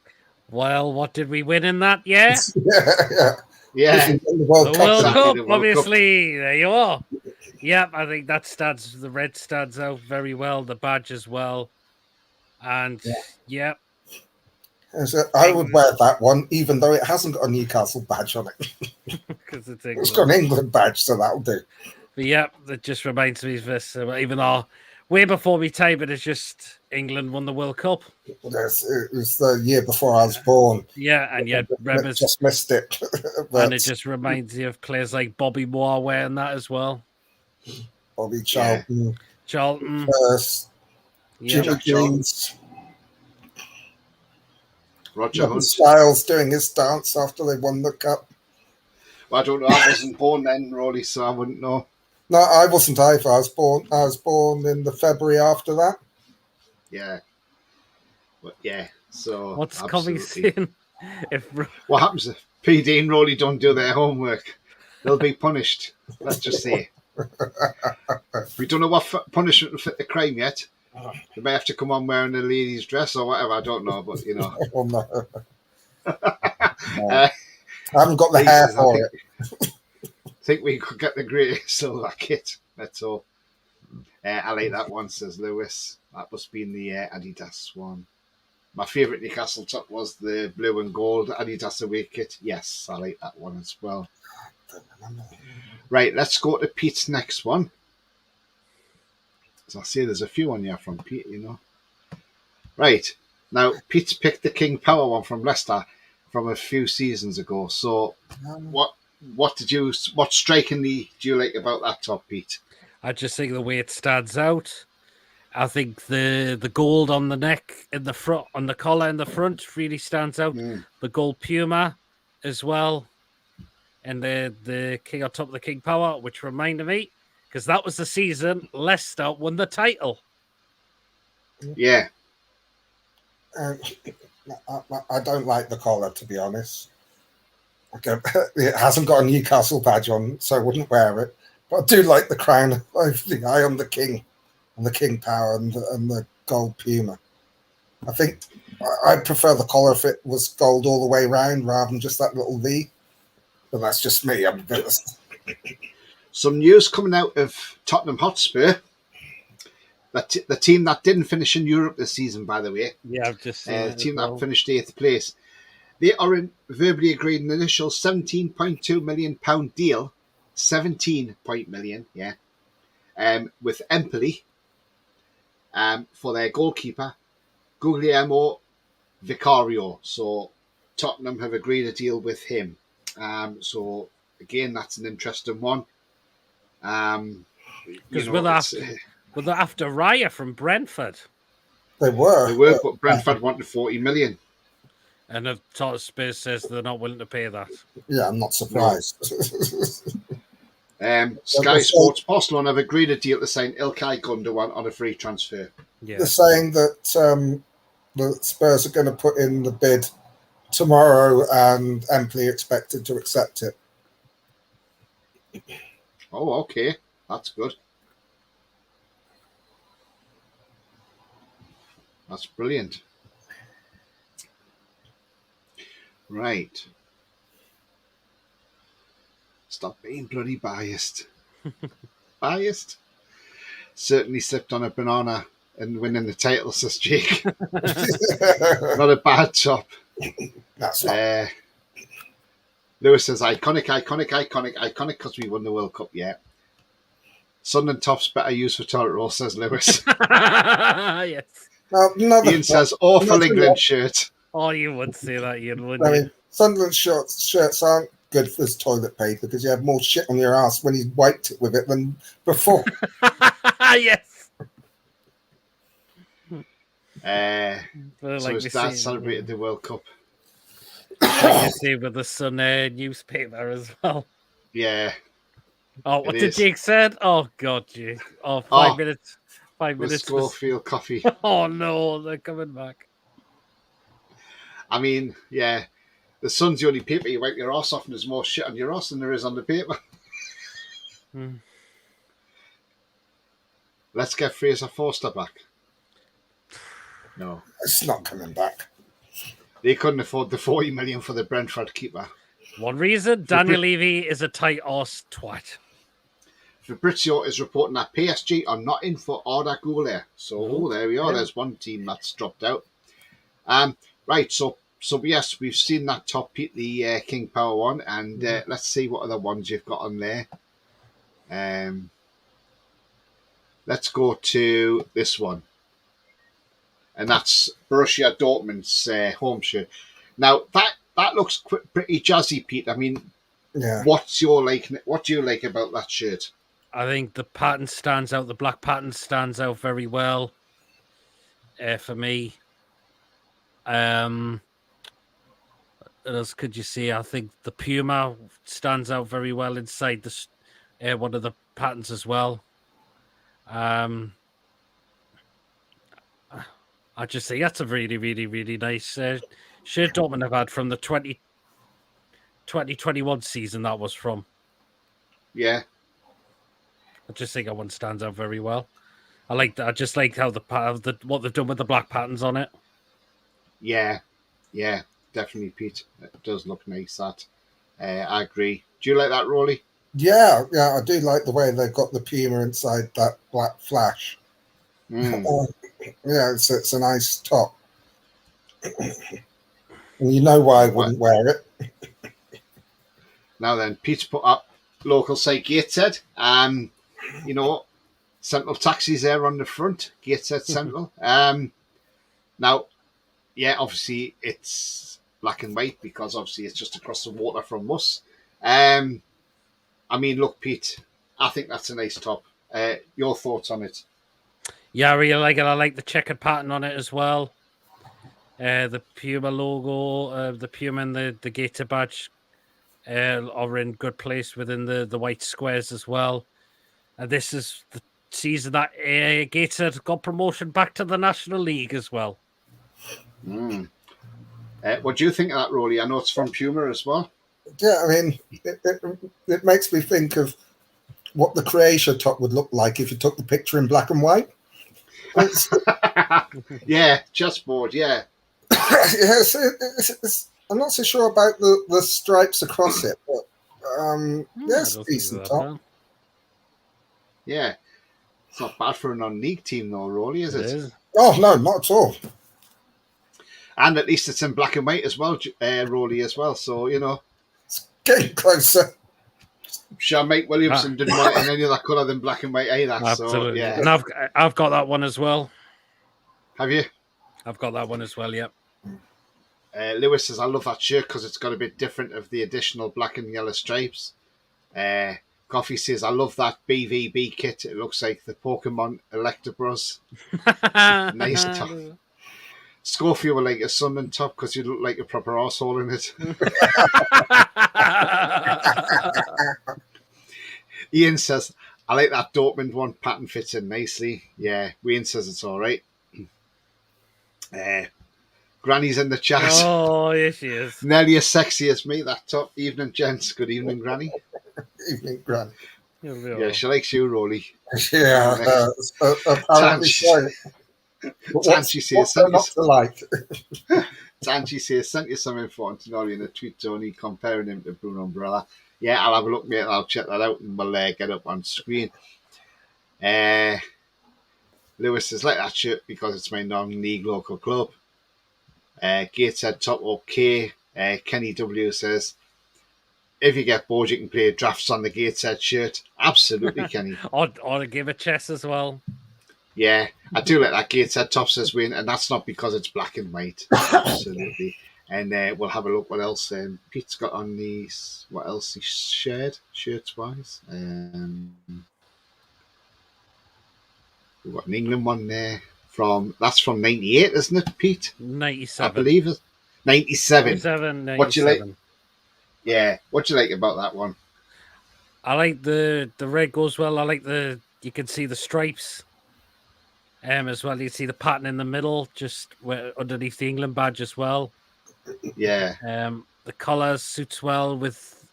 Well, what did we win in that? Yeah? Yeah. The World The Cup. World exactly, Cup, the World obviously. There you are. Yep, I think the red stands out very well, the badge as well. And, yeah. I would wear that one, even though it hasn't got a Newcastle badge on it. Because It's got an England badge, so that'll do. But yeah, that just reminds me of this. Even though way before me time, it's just England won the World Cup. Yes, it was the year before I was born. Yeah, and yet I just missed it. And it just reminds you of players like Bobby Moore wearing that as well. Bobby Charlton, Charlton, Jimmy Jeans, Roger Hunt. Styles doing his dance after they won the cup. Well, I don't know. I wasn't born then, Roly, so I wouldn't know. No, I wasn't either. I was born in the February after that. Yeah. But yeah, so what's absolutely. coming soon? What happens if PD and Roly don't do their homework? They'll be punished. Let's just say. We don't know what punishment will fit the crime yet. They may have to come on wearing a lady's dress or whatever. I don't know, but you know. Oh, no. I haven't got the hair for it. I think we could get the greatest silver kit. That's all. I like that one, says Lewis. That must be in the Adidas one. My favourite Newcastle top was the blue and gold Adidas away kit. Yes, I like that one as well. Right, let's go to Pete's next one. As I say, there's a few on here from Pete, you know. Right, now Pete's picked the King Power one from Leicester from a few seasons ago. So, what strikingly do you like about that top, Pete? I just think the way it stands out. I think the gold on the neck, in the front, on the collar in the front, really stands out. The gold Puma as well, and the king on top of the King Power, which reminded me, because that was the season Leicester won the title. Yeah. I don't like the collar, to be honest. It hasn't got a Newcastle badge on, so I wouldn't wear it. But I do like the crown of the eye on the king, and the King Power, and the gold Puma. I think I prefer the collar if it was gold all the way around rather than just that little V. But that's just me. Some news coming out of Tottenham Hotspur. The team that didn't finish in Europe this season, by the way. Yeah, I've just seen the team that finished 8th place. They are verbally agreed an initial £17.2 million deal, 17 million, yeah, with Empoli for their goalkeeper, Guglielmo Vicario. So Tottenham have agreed a deal with him. So again, that's an interesting one. Because were they after Raya from Brentford? They were, but Brentford wanted 40 million. And the Tottenham Spurs says they're not willing to pay that. Yeah, I'm not surprised. Sky Sports Barcelona have agreed a deal to sign Ilkay Gundogan on a free transfer. Yeah. They're saying that the Spurs are going to put in the bid tomorrow, and Empoli expected to accept it. Oh, okay. That's good. That's brilliant. Right. Stop being bloody biased. Biased? Certainly slipped on a banana and winning the title, says Jake. Not a bad top. That's not. Lewis says iconic because we won the World Cup, yeah. Sunderland tops better use for toilet roll, says Lewis. Yes. Ian says awful England shirt. Oh, you would say that, Ian, wouldn't you? I mean, Sunderland shirts aren't good for his toilet paper because you have more shit on your ass when he's wiped it with it than before. Yes. So his dad celebrated the World Cup. Like you see with the Sun newspaper as well. Yeah. Oh, what did Jake said? Oh, God, Jake. Oh, 5 minutes. 5 minutes. Schofield coffee. Oh, no, they're coming back. I mean, yeah, the Sun's the only paper you wipe your ass off, and there's more shit on your ass than there is on the paper. Let's get Fraser Forster back. No. It's not coming back. They couldn't afford the 40 million for the Brentford keeper. One reason, Daniel Levy is a tight ass twat. Fabrizio is reporting that PSG are not in for Arda Güler. So, there we are. Yeah. There's one team that's dropped out. Right, so yes, we've seen that top Pete, the King Power one, and let's see what other ones you've got on there. Let's go to this one, and that's Borussia Dortmund's home shirt. Now that looks pretty jazzy, Pete. I mean, yeah. What do you like about that shirt? I think the pattern stands out. The black pattern stands out very well for me. What else could you see? I think the Puma stands out very well inside the one of the patterns as well. I just think that's a really, really, really nice shirt Dortmund have had from the 2021 season that was from. Yeah. I just think that one stands out very well. I like that. I just like how what they've done with the black patterns on it. Yeah, definitely, Pete. It does look nice, that. I agree. Do you like that, Roly? Yeah, I do like the way they've got the Puma inside that black flash. Yeah, it's a nice top. And you know why I wouldn't wear it. Now then, Pete's put up local site Gateshead. Central taxis there on the front, Gateshead Central. Now, yeah, obviously it's black and white because obviously it's just across the water from us. I mean, look, Pete, I think that's a nice top. Your thoughts on it? Yeah, I really like it. I like the checkered pattern on it as well. The Puma logo, the Puma and the Gator badge are in good place within the white squares as well. And this is the season that Gator got promotion back to the National League as well. Mm. What do you think of that, Roly? I know it's from Puma as well. Yeah, I mean, it makes me think of what the Croatia top would look like if you took the picture in black and white. Yeah, chessboard, yeah. Yes, I'm not so sure about the stripes across it, but yes, decent top. Yeah. It's not bad for a non-league team though, Roly, is it? Oh, no, not at all. And at least it's in black and white as well, Roly as well. So, you know. It's getting closer. Sure, Mike Williamson didn't want it in any other colour than black and white either. Absolutely. So, yeah. And I've got that one as well. Have you? I've got that one as well, yep. Lewis says, I love that shirt because it's got a bit different of the additional black and yellow stripes. Coffee says, I love that BVB kit. It looks like the Pokemon Electabuzz. Nice top. Scorpio will like a Sunderland top because you look like a proper arsehole in it. Ian says, I like that Dortmund one. Pattern fits in nicely. Yeah, Wayne says it's all right. Granny's in the chat. Oh, yes, she is. Nearly as sexy as me, that top. Evening, gents. Good evening, Granny. Evening, Granny. Yeah, she likes you, Roly. Yeah, apparently so. Tanchi says, not to like. Tanchi says, sent you some info on Tonali in a tweet, Tony, comparing him to Bruno Umbrella. Yeah, I'll have a look, mate. I'll check that out and we'll get up on screen. Lewis says, like that shirt because it's my non-league local club. Gateshead top okay. Kenny W says, if you get bored, you can play drafts on the Gateshead shirt. Absolutely, Kenny. or to give a chess as well. Yeah, I do like that Gateshead top, says Wayne, and that's not because it's black and white. Absolutely. And we'll have a look what else Pete's got on these. What else he shared shirts-wise. We've got an England one there. That's from 98, isn't it, Pete? 97. I believe it. 97. 97. What do you like? Yeah, what do you like about that one? I like the red goes well. I like you can see the stripes as well. You see the pattern in the middle, just underneath the England badge as well. Yeah. The colours suits well with,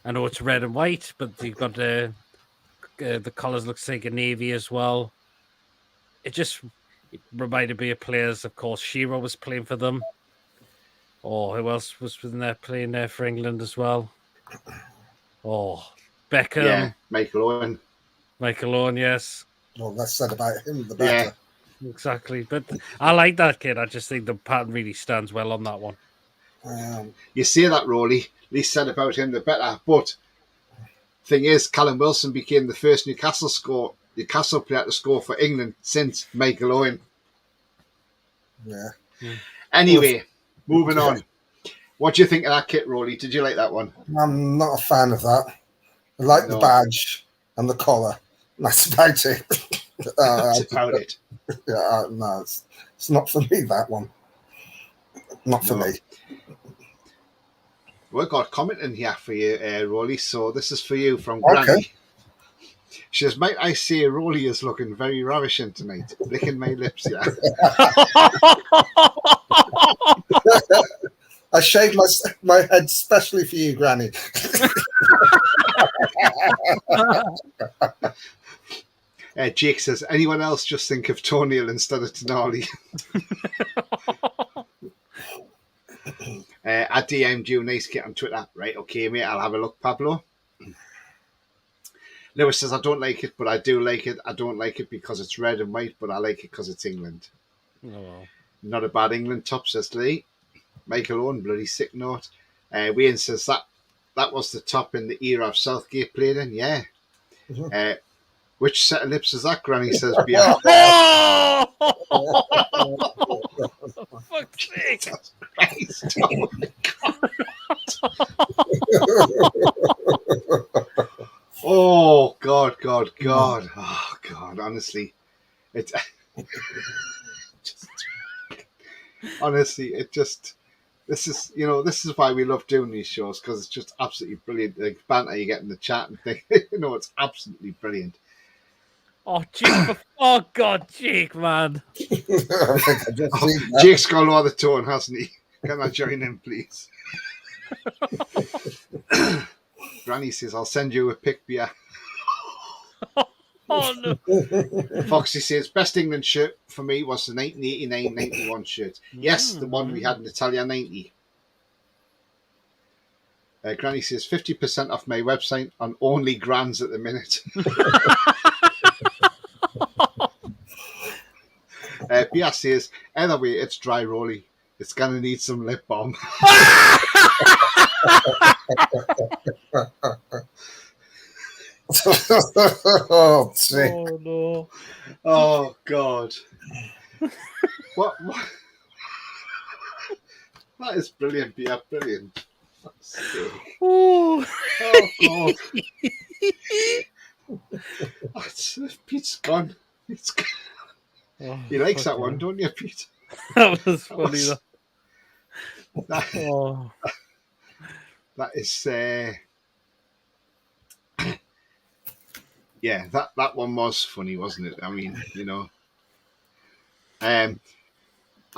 I know it's red and white, but you've got the colours looks like a navy as well. It reminded me of players, of course. Shearer was playing for them. Oh, who else was in there playing there for England as well? Oh, Beckham. Yeah, Michael Owen. Michael Owen, yes. Well, less said about him, the better. Yeah, exactly. But I like that kid. I just think the pattern really stands well on that one. You say that, Roly. Least said about him, the better. But thing is, Callum Wilson became the first Newcastle player to score for England since Michael Owen. Yeah. Anyway, moving on. What do you think of that kit, Roly? Did you like that one? I'm not a fan of that. I like the badge and the collar. That's about it. That's about it. Yeah, no, it's not for me, that one. Not for me. We've got a comment in here for you, Roly. So this is for you from Granny. She says, might I say Roly is looking very ravishing tonight. Licking my lips, yeah. I shaved my head specially for you, Granny. Jake says, anyone else just think of Tonil instead of Tonali? I DM'd you, nice kit on Twitter. Right, okay, mate, I'll have a look, Pablo. Lewis says, I don't like it, but I do like it. I don't like it because it's red and white, but I like it because it's England. Oh, well. Not a bad England top, says Lee. Michael Owen, bloody sick note. Wayne says, that was the top in the era of Southgate played in, yeah. Mm-hmm. Which set of lips is that, Granny says? Behind. For fuck's sake. Christ, oh my God. Oh, God. Oh, God, honestly. It just, honestly, it just this is why we love doing these shows, because it's just absolutely brilliant. The banter you get in the chat and thing, it's absolutely brilliant. Oh, Jake! Oh God, Jake, man! I think I just seen that. Jake's got all the tone, hasn't he? Can I join in, please? Granny says, "I'll send you a pic, beer." Oh no! Foxy says, "Best England shirt for me was the 1989-91 shirt." Yes, the one we had in Italia 90. Granny says, 50% off my website on only grands at the minute. Bia says, "Either way, it's dry Roly. It's going to need some lip balm." Oh, gee. Oh no! Oh, God. What? That is brilliant, Bia. Brilliant. Oh, God. Pete's gone. Pete's gone. He likes that one, don't you, Pete? That was funny. That is... yeah, that one was funny, wasn't it? I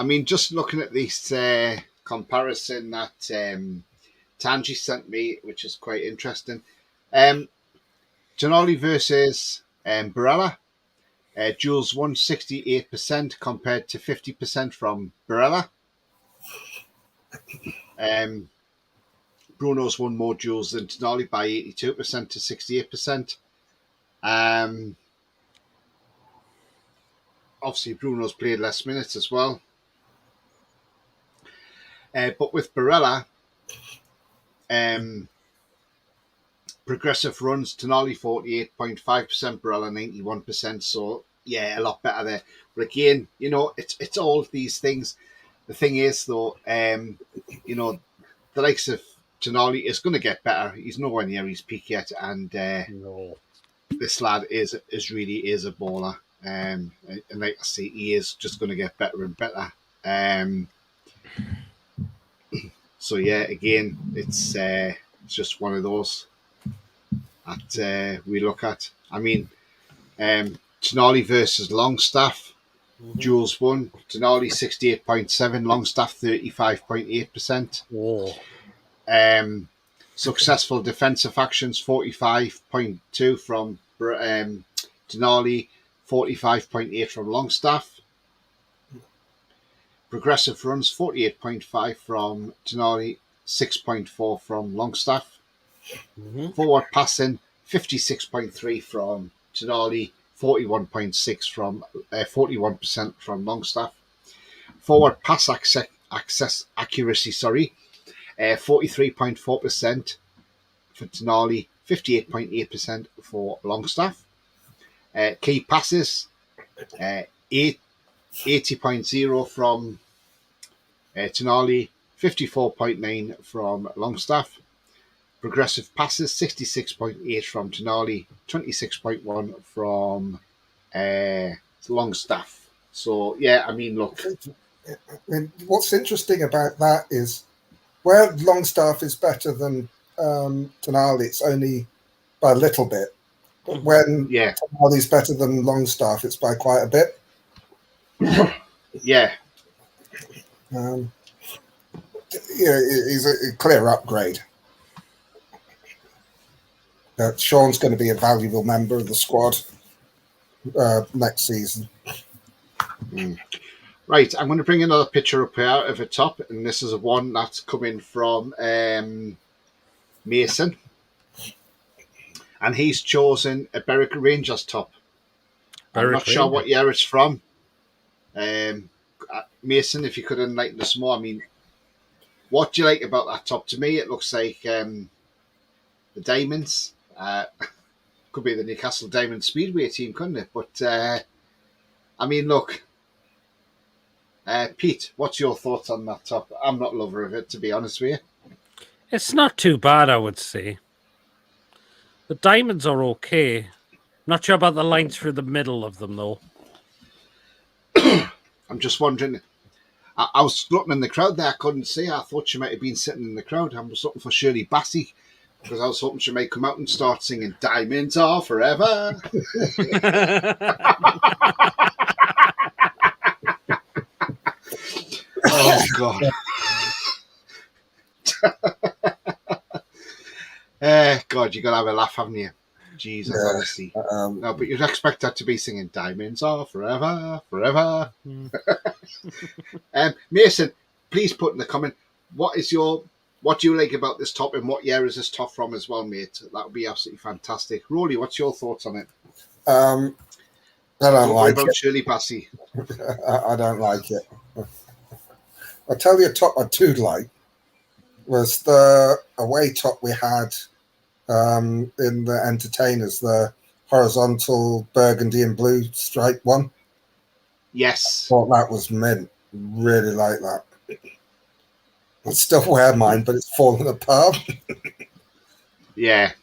mean, just looking at this comparison that Tanji sent me, which is quite interesting. Tonali versus Barella. Jules won 68% compared to 50% from Barella. Bruno's won more duels than Tonali by 82% to 68%. Obviously, Bruno's played less minutes as well. But with Barella, progressive runs, Tonali 48.5%, Barella 91%. So, yeah, a lot better there. But again, it's all these things. The thing is, though, the likes of Tonali is going to get better. He's nowhere near his peak yet, and No. this lad is really a baller. And like I say, he is just going to get better and better. So yeah, again, it's just one of those that we look at. I mean, Tonali versus Longstaff. Jules won. Tonali 68.7, Longstaff 35.8%. Whoa. Successful defensive actions 45.2 from Tonali, 45.8 from Longstaff. Progressive runs 48.5 from Tonali, 6.4 from Longstaff. Forward passing 56.3 from Tonali, 41.6 from 41% from Longstaff. Forward pass access accuracy, 43.4% for Tonali, 58.8% for Longstaff. Key passes, 80.0 from Tonali, 54.9 from Longstaff. Progressive passes, 66.8 from Tonali, 26.1 from Longstaff. So, yeah, I mean, look. What's interesting about that is where Longstaff is better than Tonali, it's only by a little bit. But when Tonali's better than Longstaff, it's by quite a bit. Yeah. He's a clear upgrade. Sean's going to be a valuable member of the squad next season. Right, I'm going to bring another picture up here of the top, and this is one that's coming from Mason. And he's chosen a Berwick Rangers top. I'm not sure what year it's from. Mason, if you could enlighten us more, I mean, what do you like about that top? To me, it looks like the Diamonds. Could be the Newcastle Diamond Speedway team, couldn't it? But, I mean, look, Pete, what's your thoughts on that top? I'm not a lover of it, to be honest with you. It's not too bad, I would say. The diamonds are okay. Not sure about the lines through the middle of them, though. I'm just wondering. I was looking in the crowd there. I couldn't see her. I thought she might have been sitting in the crowd. I was looking for Shirley Bassey because I was hoping she might come out and start singing "Diamonds Are Forever." Oh God! God, you gotta have a laugh, haven't you? Jesus, Yeah. honestly. No, but you'd expect her to be singing "Diamonds Are Forever, Forever." Mason, please put in the comment what do you like about this top and what year is this top from as well, mate? That would be absolutely fantastic. Roly, what's your thoughts on it? I don't like about it. Shirley Bassey. I don't like it. I'll tell you a top I do like was the away top we had in the entertainers, the horizontal burgundy and blue stripe one. Yes. Thought that was mint. Really like that. I still wear mine, but it's falling apart. Yeah.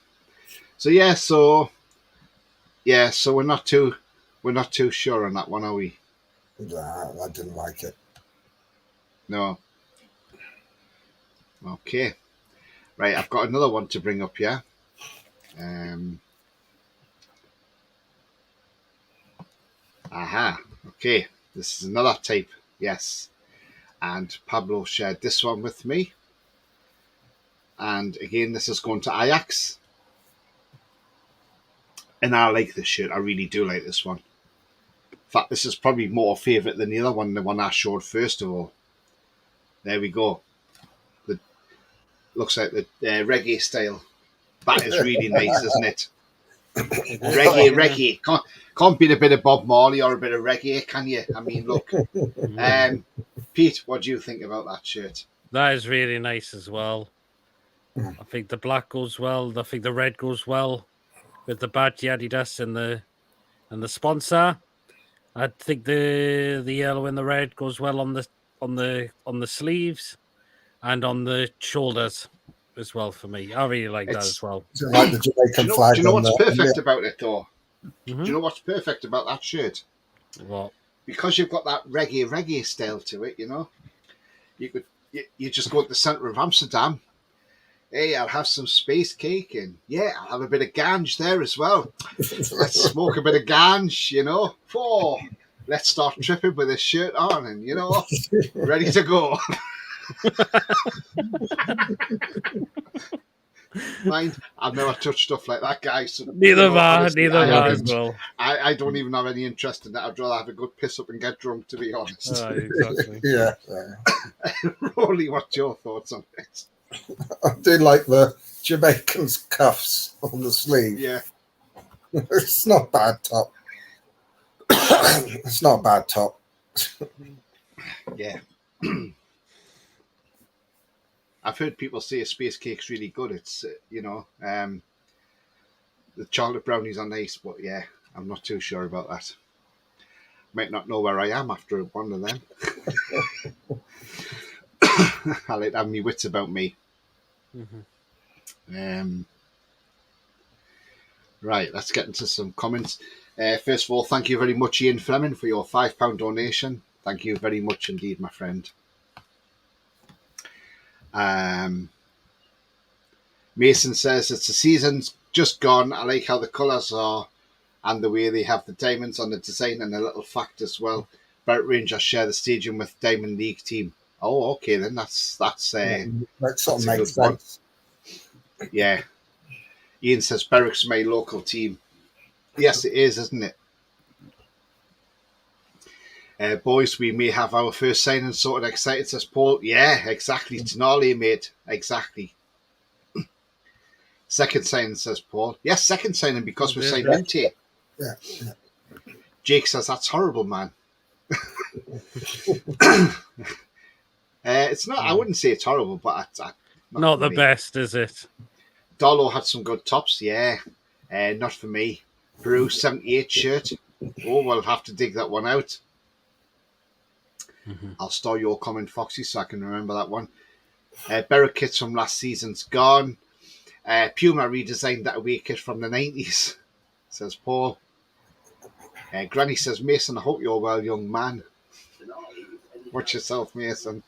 So we're not too sure on that one, are we? Nah, I didn't like it. No. Okay. Right, I've got another one to bring up here. Okay. This is another type. Yes. And Pablo shared this one with me. And again, this is going to Ajax. And I like this shirt. I really do like this one. In fact, this is probably more favourite than the other one, the one I showed first of all. There we go. Looks like the reggae style. That is really nice, isn't it? Reggae. Can't beat a bit of Bob Marley or a bit of reggae, can you? I mean, look. Pete, what do you think about that shirt? That is really nice as well. I think the black goes well. I think the red goes well with the badge, the Adidas, and the sponsor. I think the yellow and the red goes well on the sleeves and on the shoulders as well for me. I really like that as well. Like the Jamaican flag. Do you know what's perfect about it though? Mm-hmm. Do you know what's perfect about that shirt? What? Because you've got that reggae style to it, you know. You just go to the centre of Amsterdam. Hey, I'll have some space cake and I'll have a bit of ganj there as well. Let's smoke a bit of ganj, you know. Let's start tripping with this shirt on and, you know, ready to go. Mind, I've never touched stuff like that, guys. So, Neither as well. I don't even have any interest in that. I'd rather have a good piss up and get drunk, to be honest. Exactly. Yeah. Rolly, what's your thoughts on it? I do like the Jamaican's cuffs on the sleeve. Yeah. It's not a bad top. It's not a bad top. Yeah. I've heard people say a space cake's really good. It's, the chocolate brownies are nice, but I'm not too sure about that. Might not know where I am after one of them. I like to have my wits about me. Mm-hmm. Right, let's get into some comments. First of all, thank you very much, Ian Fleming, for your £5 donation. Thank you very much indeed, my friend. Mason says it's the season's just gone. I like how the colours are and the way they have the diamonds on the design, and a little fact as well. Barrett Rangers share the stadium with Diamond League team. Oh, okay then. That sort of makes sense. Yeah. Ian says Berwick's my local team. Yes, it is, isn't it? Boys, we may have our first signing sorted. Excited, says Paul. Yeah, exactly. Tenali, mate. Exactly. Second signing, says Paul. Yes, second signing because we're signed Minty. Yeah. Jake says that's horrible, man. It's not. I wouldn't say it's horrible, but not the best, is it? Dolo had some good tops, not for me. Peru 78 shirt. Oh, we'll have to dig that one out. Mm-hmm. I'll store your comment, Foxy, so I can remember that one. Berwick kits from last season's gone. Puma redesigned that away kit from the 90s, says Paul. Granny says, Mason, I hope you're well, young man. Watch yourself, Mason.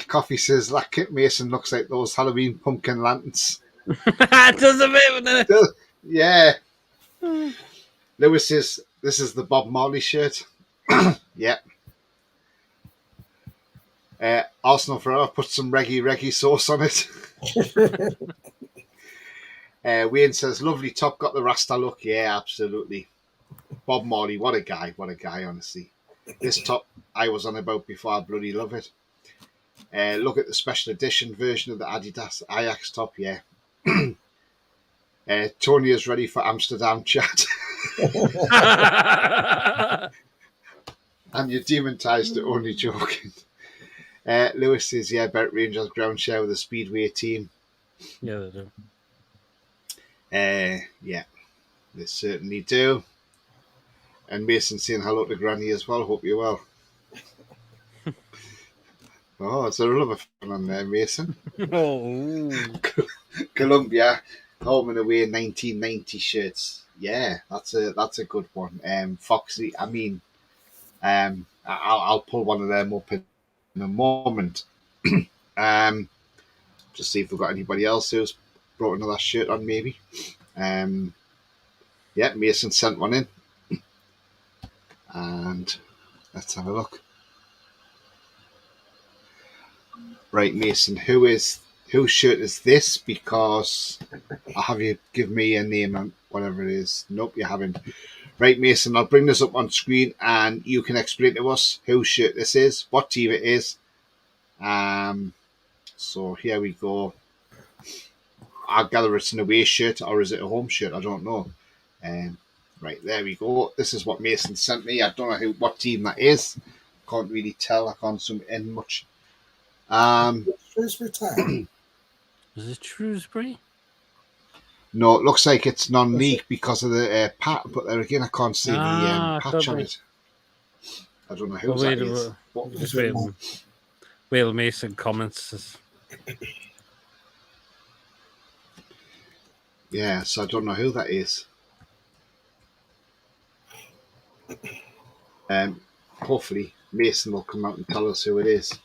Coffee says, that kit Mason looks like those Halloween pumpkin lanterns. It does a bit, doesn't it? Yeah. Lewis says, this is the Bob Marley shirt. Yeah. Arsenal Forever put some reggae sauce on it. Wayne says, lovely top, got the Rasta look. Yeah, absolutely. Bob Marley, what a guy, honestly. This top I was on about before, I bloody love it. Look at the special edition version of the Adidas Ajax top, yeah. Tony is ready for Amsterdam chat. And you're demontised to only joking. Lewis says, yeah, Bert Rangers ground share with the Speedway team. Yeah, they do. Yeah, they certainly do. And Mason saying hello to Granny as well. Hope you're well. Oh, it's a rubber fan on there, Mason. Oh. Columbia, home and away 1990 shirts. Yeah, that's a good one. Foxy, I mean, I'll pull one of them up in a moment. Just see if we've got anybody else who's brought another shirt on, maybe. Yeah, Mason sent one in. And let's have a look. Right, Mason, whose shirt is this? Because have you give me a name and whatever it is? Nope, you haven't. Right, Mason, I'll bring this up on screen and you can explain to us whose shirt this is, what team it is. So here we go. I gather it's an away shirt or is it a home shirt? I don't know. Right, there we go. This is what Mason sent me. I don't know what team that is. Can't really tell. I can't zoom in much. Shrewsbury Town. Is it Shrewsbury? No, it looks like it's non-league because of the patch, but there again, I can't see the patch on it. I don't know who that is. Just Will Mason comments. Yeah, so I don't know who that is. Hopefully Mason will come out and tell us who it is.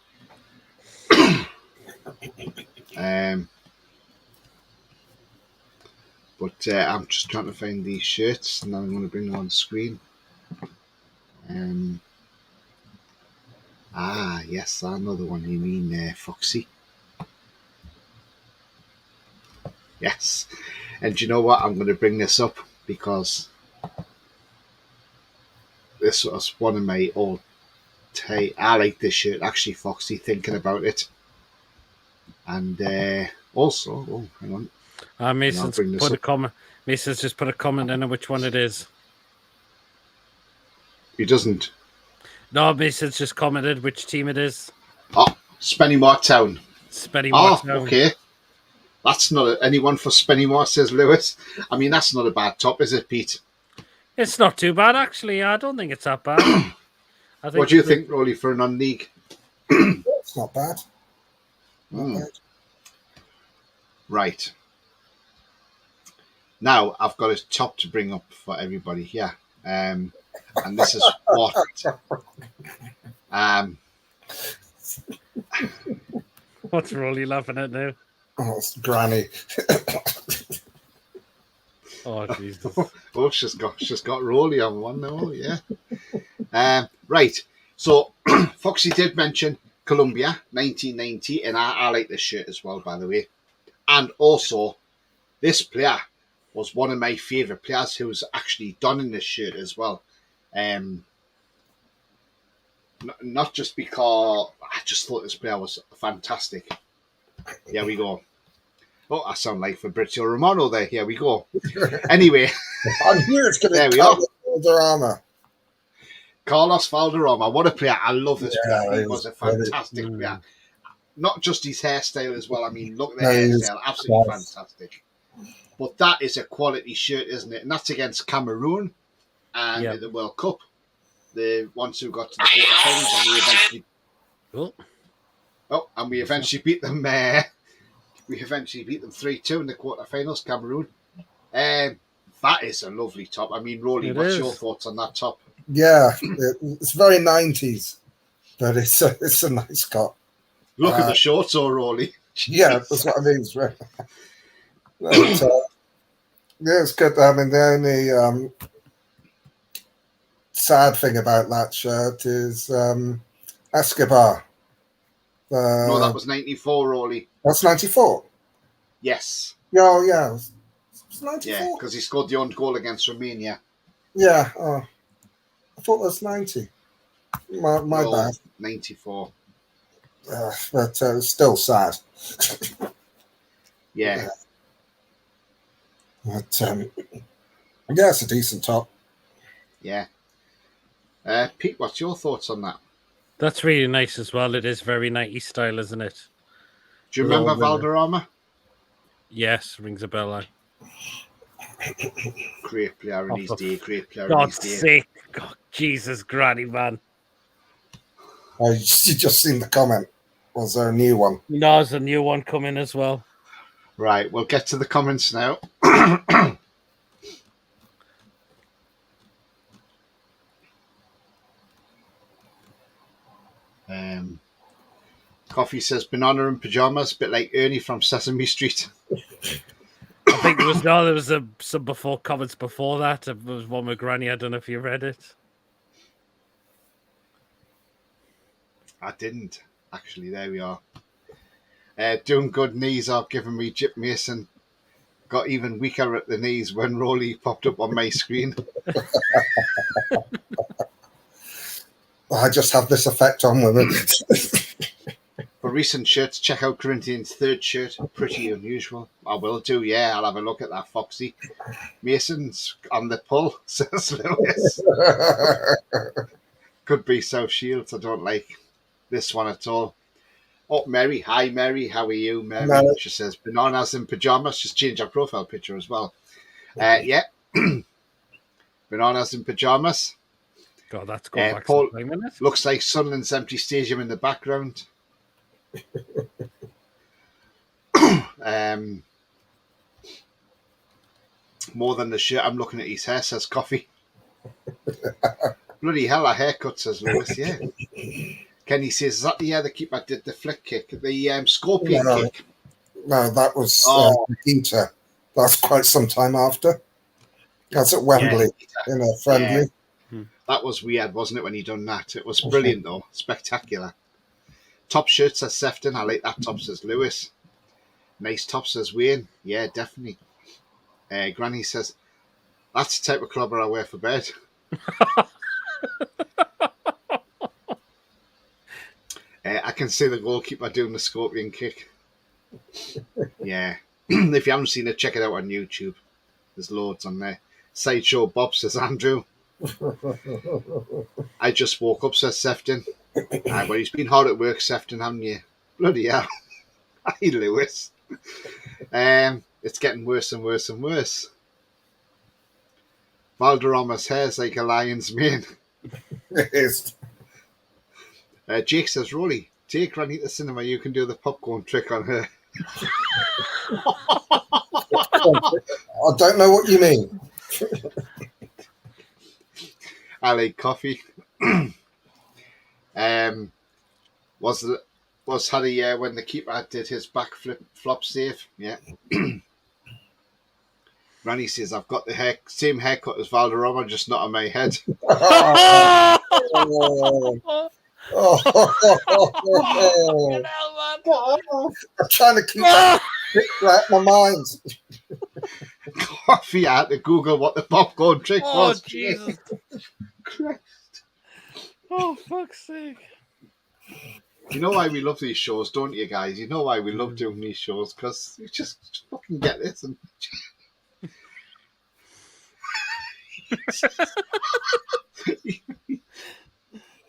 But I'm just trying to find these shirts and I'm going to bring them on the screen. Yes, I know the one you mean, Foxy. Yes. And do you know what? I'm going to bring this up because this was one of my old I like this shirt, actually, Foxy, thinking about it. And also, oh, hang on. Mason's put a comment. Mason's just put a comment in on which one it is. He doesn't. No, Mason's just commented which team it is. Oh, Spennymoor Town. Spennymoor Town. Okay. That's not anyone for Spennymoor, says Lewis. I mean, that's not a bad top, is it, Pete? It's not too bad, actually. I don't think it's that bad. What do you think, Roly, for a non-league? It's not bad. Not bad. Right. Now, I've got a top to bring up for everybody here. And this is what... What's Roly laughing at now? Oh, it's Granny. Oh, Jesus. Oh, she's got Roly on one now, yeah. Right. So, Foxy did mention Columbia, 1990, and I like this shirt as well, by the way. And also, this player was one of my favourite players who was actually donning this shirt as well. Not just because I just thought this player was fantastic. Here we go. Oh, I sound like Fabrizio Romano there. Here we go. Anyway. I'm here. It's going to be Valderrama. Carlos Valderrama. What a player. I love this player. He was a fantastic player. Not just his hairstyle as well. I mean, look at the hairstyle. Absolutely fantastic. But that is a quality shirt, isn't it? And that's against Cameroon and in the World Cup. The ones who got to the quarterfinals and we eventually beat them. We eventually beat them 3-2 in the quarterfinals, Cameroon. That is a lovely top. I mean, Roly, It what's your is. thoughts on that top? Yeah, it's very 90s, but it's a nice cut. Look at the shorts, oh, Roly. Yeah, that's what I mean. But, yeah, it's good. I mean, the only sad thing about that shirt is Escobar. No, that was 94, Roly. That's 94. Yes. Yeah, yeah, it was Yeah, 94. because he scored the own goal against Romania. Yeah, I thought it was 90. My No, bad. 94. But it's still sad. Yeah. But yeah, it's a decent top. Yeah. Pete, what's your thoughts on that? That's really nice as well. It is very 90s style, isn't it? Do you With all remember the- Valderrama? Yes, rings a bell. Great player in his day. Great player in God's his day. sake. God, Jesus, granny, man. Oh, you just seen the comment. Was there a new one? No, there's a new one coming as well. Right, we'll get to the comments now. Coffee says banana and pajamas, bit like Ernie from Sesame Street. I think there was some before comments before that. There was one with Granny. I don't know if you read it. I didn't actually. There we are. Doing good. Knees are giving me Jip Mason. Got even weaker at the knees when Roly popped up on my screen. I just have this effect on women. For recent shirts, check out Corinthians' third shirt. Pretty unusual. I will do, yeah. I'll have a look at that, Foxy. Mason's on the pull, says Lewis. Could be South Shields. I don't like this one at all. Oh, Mary. Hi, Mary. How are you, Mary? Mary. She says, bananas in pajamas. Just change our profile picture as well. Yeah. Bananas in pajamas. God, that's gone back Paul, some time, isn't it? looks like Sunderland's empty stadium in the background. More than the shirt. I'm looking at his hair, says Coffee. Bloody hell, a haircut, says Lewis. Yeah. Kenny says, is that the year the keeper did the flick kick, the scorpion kick? No, that was Oh. Inter. That's quite some time after. That's at Wembley in a friendly. Yeah. That was weird, wasn't it, when he done that? It was brilliant, though. Spectacular. Top shirt, says Sefton. I like that top, says Lewis. Nice top, says Wayne. Yeah, definitely. Granny says, that's the type of clobber I wear for bed. I can see the goalkeeper doing the scorpion kick. Yeah. If you haven't seen it, check it out on YouTube. There's loads on there. Sideshow Bob, says Andrew. I just woke up, says Sefton. Well, he's been hard at work, Sefton, haven't you? Bloody hell. Hi, Lewis. It's getting worse and worse and worse. Valderrama's hair's like a lion's mane. It is. Jake says, Roly, take Granny to the cinema. You can do the popcorn trick on her. I don't know what you mean. I like coffee. Was Harry when the keeper did his backflip flop save? Yeah. Granny says, I've got the same haircut as Valderrama, just not on my head. I'm trying to keep that right in my mind. Coffee, I had to Google what the popcorn trick was. Jesus. Christ. Oh, fuck's sake. You know why we love these shows, don't you, guys? You know why we love doing these shows? Because you just fucking get this and...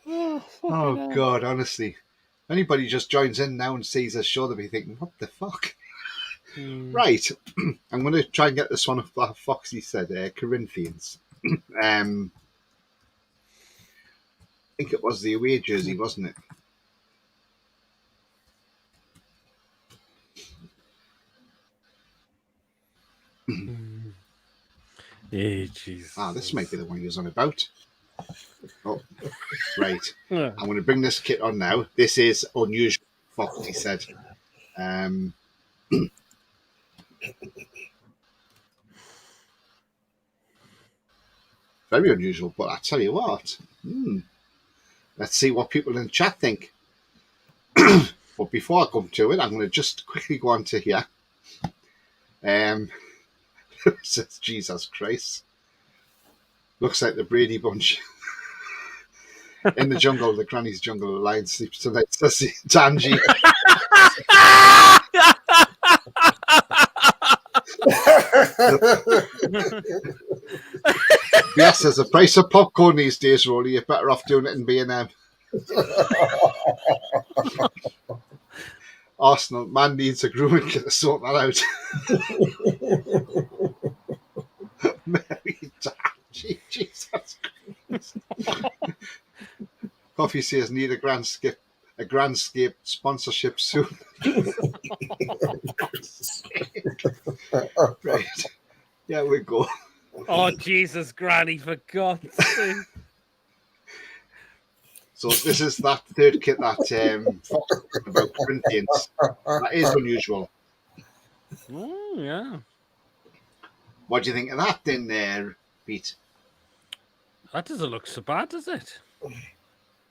Oh, God, honestly. If anybody just joins in now and sees us show, they'll be thinking, what the fuck? Right. I'm going to try and get this one off Foxy said, Corinthians. I think it was the away jersey, wasn't it? Jesus. This might be the one he was on about. Oh, right. Yeah. I'm going to bring this kit on now. This is unusual, Fox, he said. Very unusual, but I tell you what. Let's see what people in the chat think. But before I come to it, I'm going to just quickly go on to here. Says Jesus Christ. Looks like the Brady Bunch. In the jungle, the granny's jungle, the lion sleeps tonight, says Tangy. Yes, there's a price of popcorn these days, Roly. You're better off doing it in B&M. Arsenal, man needs a grooming kit to sort that out. Mary Tangy, Jesus Christ. Coffee says need a Grandscape sponsorship soon. Right. Yeah, we go. Oh, Jesus, Granny, for God's sake. So this is that third kit that Fox talked about Corinthians. That is unusual. Oh, yeah. What do you think of that then there, Pete? That doesn't look so bad, does it?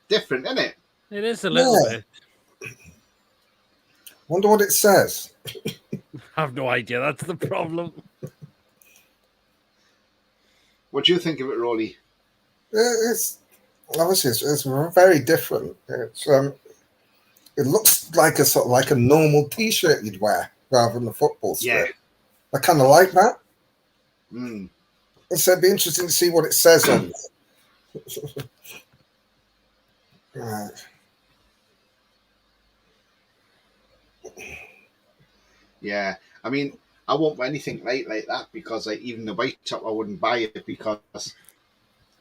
Different, isn't it? It is a little bit. Wonder what it says. I have no idea. That's the problem. What do you think of it, Roly? It's obviously it's very different. It looks like a sort of like a normal T-shirt you'd wear rather than a football strip. Yeah. I kind of like that. Mm. So it'd be interesting to see what it says on it. Right. Yeah, I mean, I won't buy anything like that because even the white top I wouldn't buy it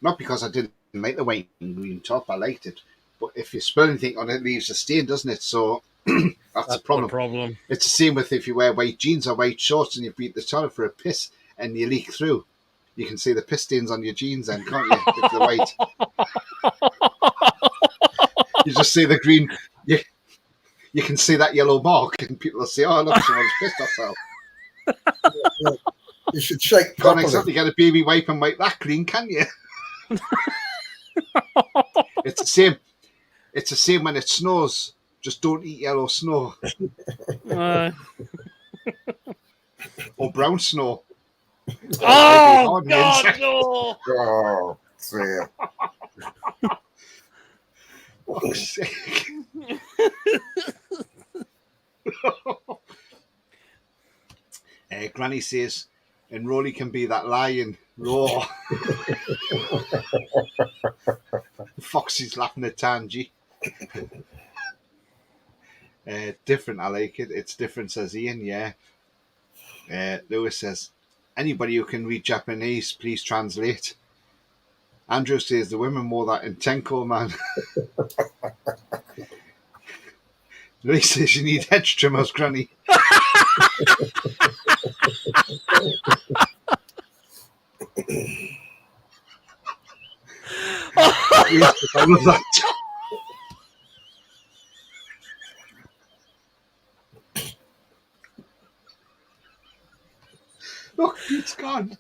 not because I didn't like the white and green top, I liked it, but if you spill anything on it, it leaves a stain, doesn't it? So that's the problem. It's the same with if you wear white jeans or white shorts and you beat the toilet for a piss and you leak through. You can see the piss stains on your jeans then, can't you? If they're white. You just see the green. You can see that yellow mark, and people will say, "Oh, look, someone's pissed herself." You should shake. You can't exactly get a baby wipe and wipe that clean, can you? It's the same. It's the same when it snows. Just don't eat yellow snow or brown snow. Oh God, no! Oh, see. Fuck's sake. Granny says, and Roly can be that lion. Roar. Foxy's laughing at Tangy. Different, I like it. It's different, says Ian, yeah. Lewis says, anybody who can read Japanese, please translate. Andrew says, the women wore that in Tenko, man. Louis says, you need hedge trimmers, Granny. I love that. Look, it's gone.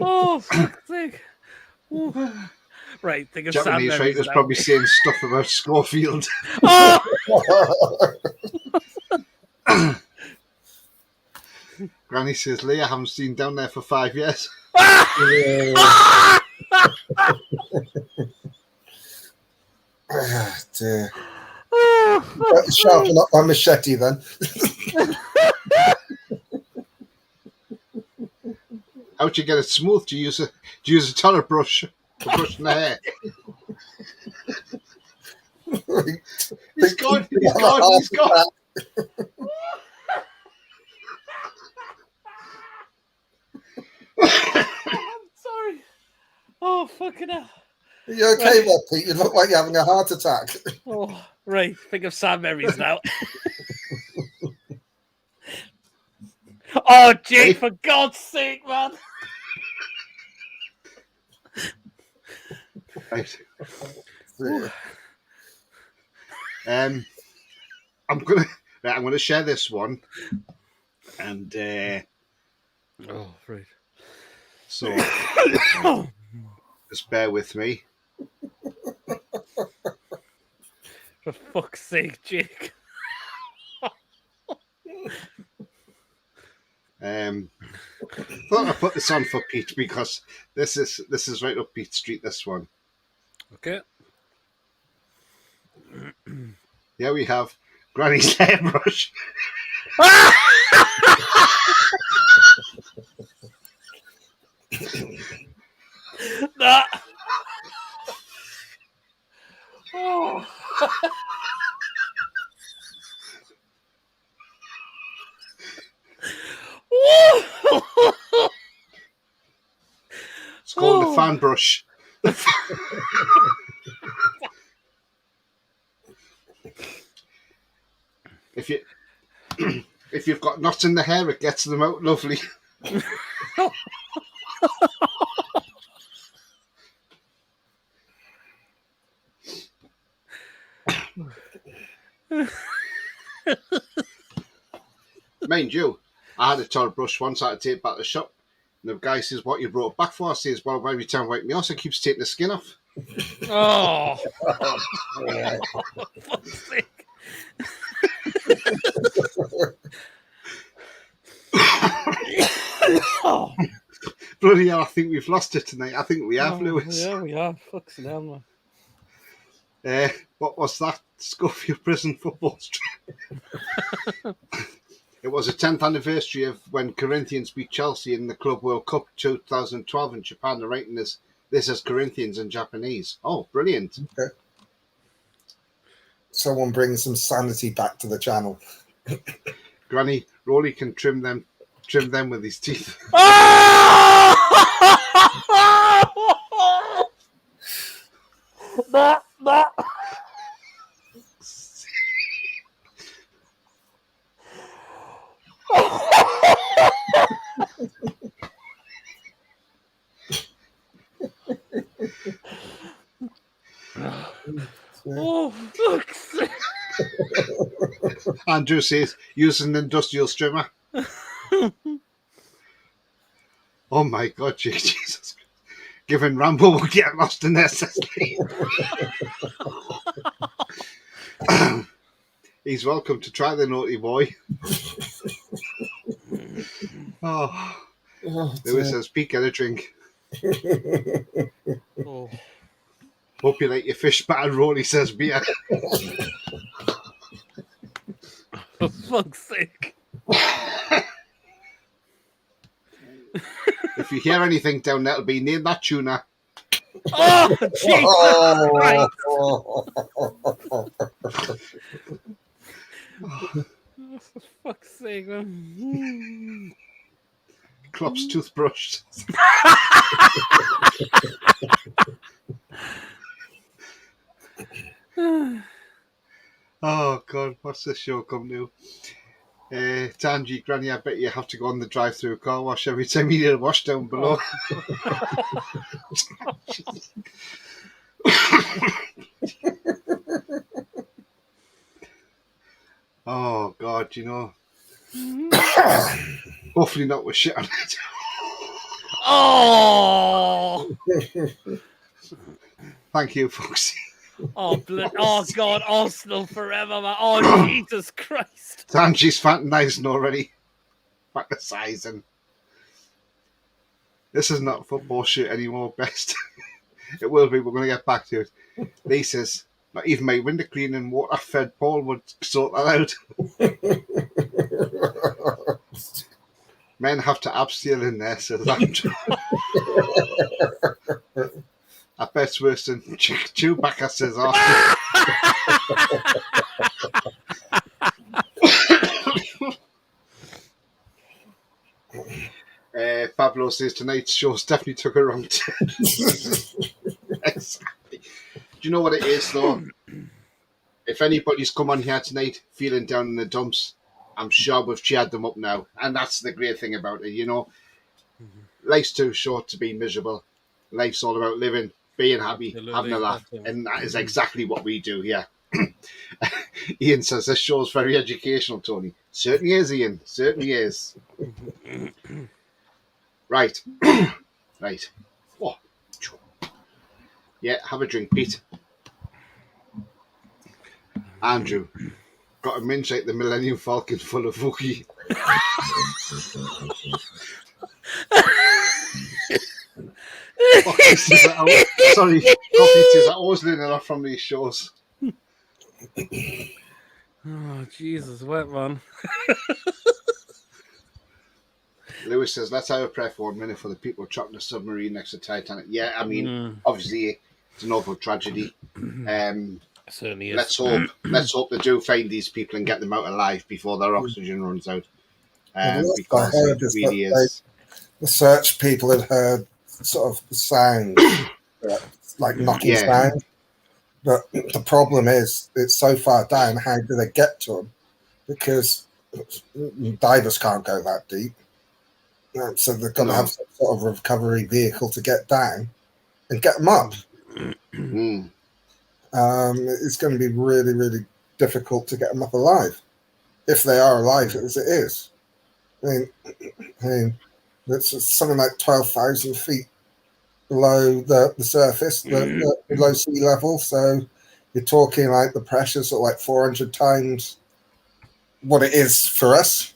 Oh, fuck's sake. Right, think of Japanese writers probably saying stuff about Schofield. Granny says, Lee, I haven't seen down there for 5 years. Dear. Sharpen up my machete then. How'd you get it smooth? Do you use a toilet brush for brushing the hair? He's gone. I'm sorry. Oh, fucking hell. Are you okay, there, Pete? You look like you're having a heart attack. Oh, right. Think of Sam Marys now. Oh, Jake, for God's sake, man. Right. Yeah. I'm gonna share this one, and Oh, right. so just bear with me. For fuck's sake, Jake. Thought I'd put this on for Pete because this is right up Pete Street. This one. Okay. Here we have Granny's hairbrush. That. Oh. It's called the fan brush. If you've got knots in the hair, it gets them out lovely. Mind you, I had a towel brush once I had to take it back to the shop. And the guy says, "What you brought it back for?" I says, "Well, every time I wipe me ass, it keeps taking the skin off." Oh. Yeah. Fuck's sake. Oh. Bloody hell, I think we've lost it tonight. I think we have, Oh, Lewis. yeah, we have. Fuck's hell, man. What was that? Schofield Prison football stream. It was the 10th anniversary of when Corinthians beat Chelsea in the Club World Cup 2012 in Japan. They're writing this as Corinthians in Japanese. Oh, brilliant. Okay. Someone bring some sanity back to the channel. Granny Roly can trim them with his teeth. That. Oh, fuck's sake. Andrew says, use an industrial strimmer. Oh my God, Jesus. Given Rambo will get lost in there, says Lee. He's welcome to try the naughty boy. Oh, Lewis says, Pete, get a drink. Oh. Hope you like your fish batter roll, he says, beer. For fuck's sake. If you hear anything down there, it'll be name that tuna. Oh, Jesus Christ. For fuck's sake, man. Klopp's toothbrush. Oh God, what's this show come to? Tangy, Granny, I bet you have to go on the drive-through car wash every time you need a wash down below. Oh God, you know. Hopefully not with shit on it. Oh. Thank you, Foxy. Oh, oh God, Arsenal forever, man. Oh, Jesus Christ. Tangy's fantasizing already. Fantasizing. This is not football shit anymore, best. It will be, we're going to get back to it. Lee says, not even my window cleaning water fed Paul would sort that out. Men have to abseil in there, says Andrew. I bet it's worse than Chewbacca, says Arthur. Pablo says tonight's show's definitely took a wrong turn. Exactly. Do you know what it is, though? If anybody's come on here tonight feeling down in the dumps, I'm sure we've cheered them up now. And that's the great thing about it, Life's too short to be miserable. Life's all about living, being happy, having a Absolutely. laugh. That's it. And that is exactly what we do here. Ian says this show's very educational, Tony. Certainly is, Ian. Certainly is. Right. Right. Oh. Yeah, have a drink, Pete. Andrew, got a mince like the Millennium Falcon full of Wookiee. Sorry, coffee tis. I always learn a lot from these shows. Oh, Jesus, wet man. Lewis says, let's have a prayer for 1 minute for the people trapped in the submarine next to Titanic. Yeah, I mean, Mm. obviously, it's an awful tragedy. Certainly is. Let's hope they do find these people and get them out alive before their oxygen runs out. The last I Because heard it is really that is. the search people had heard sort of sound, like knocking Yeah. sound. But the problem is, it's so far down. How do they get to them? Because divers can't go that deep. So they're going to have some sort of recovery vehicle to get down and get them up. Mm. It's going to be really, really difficult to get them up alive, if they are alive as it is. I mean it's something like 12,000 feet below the surface, below sea level. So you're talking like the pressures are like 400 times what it is for us.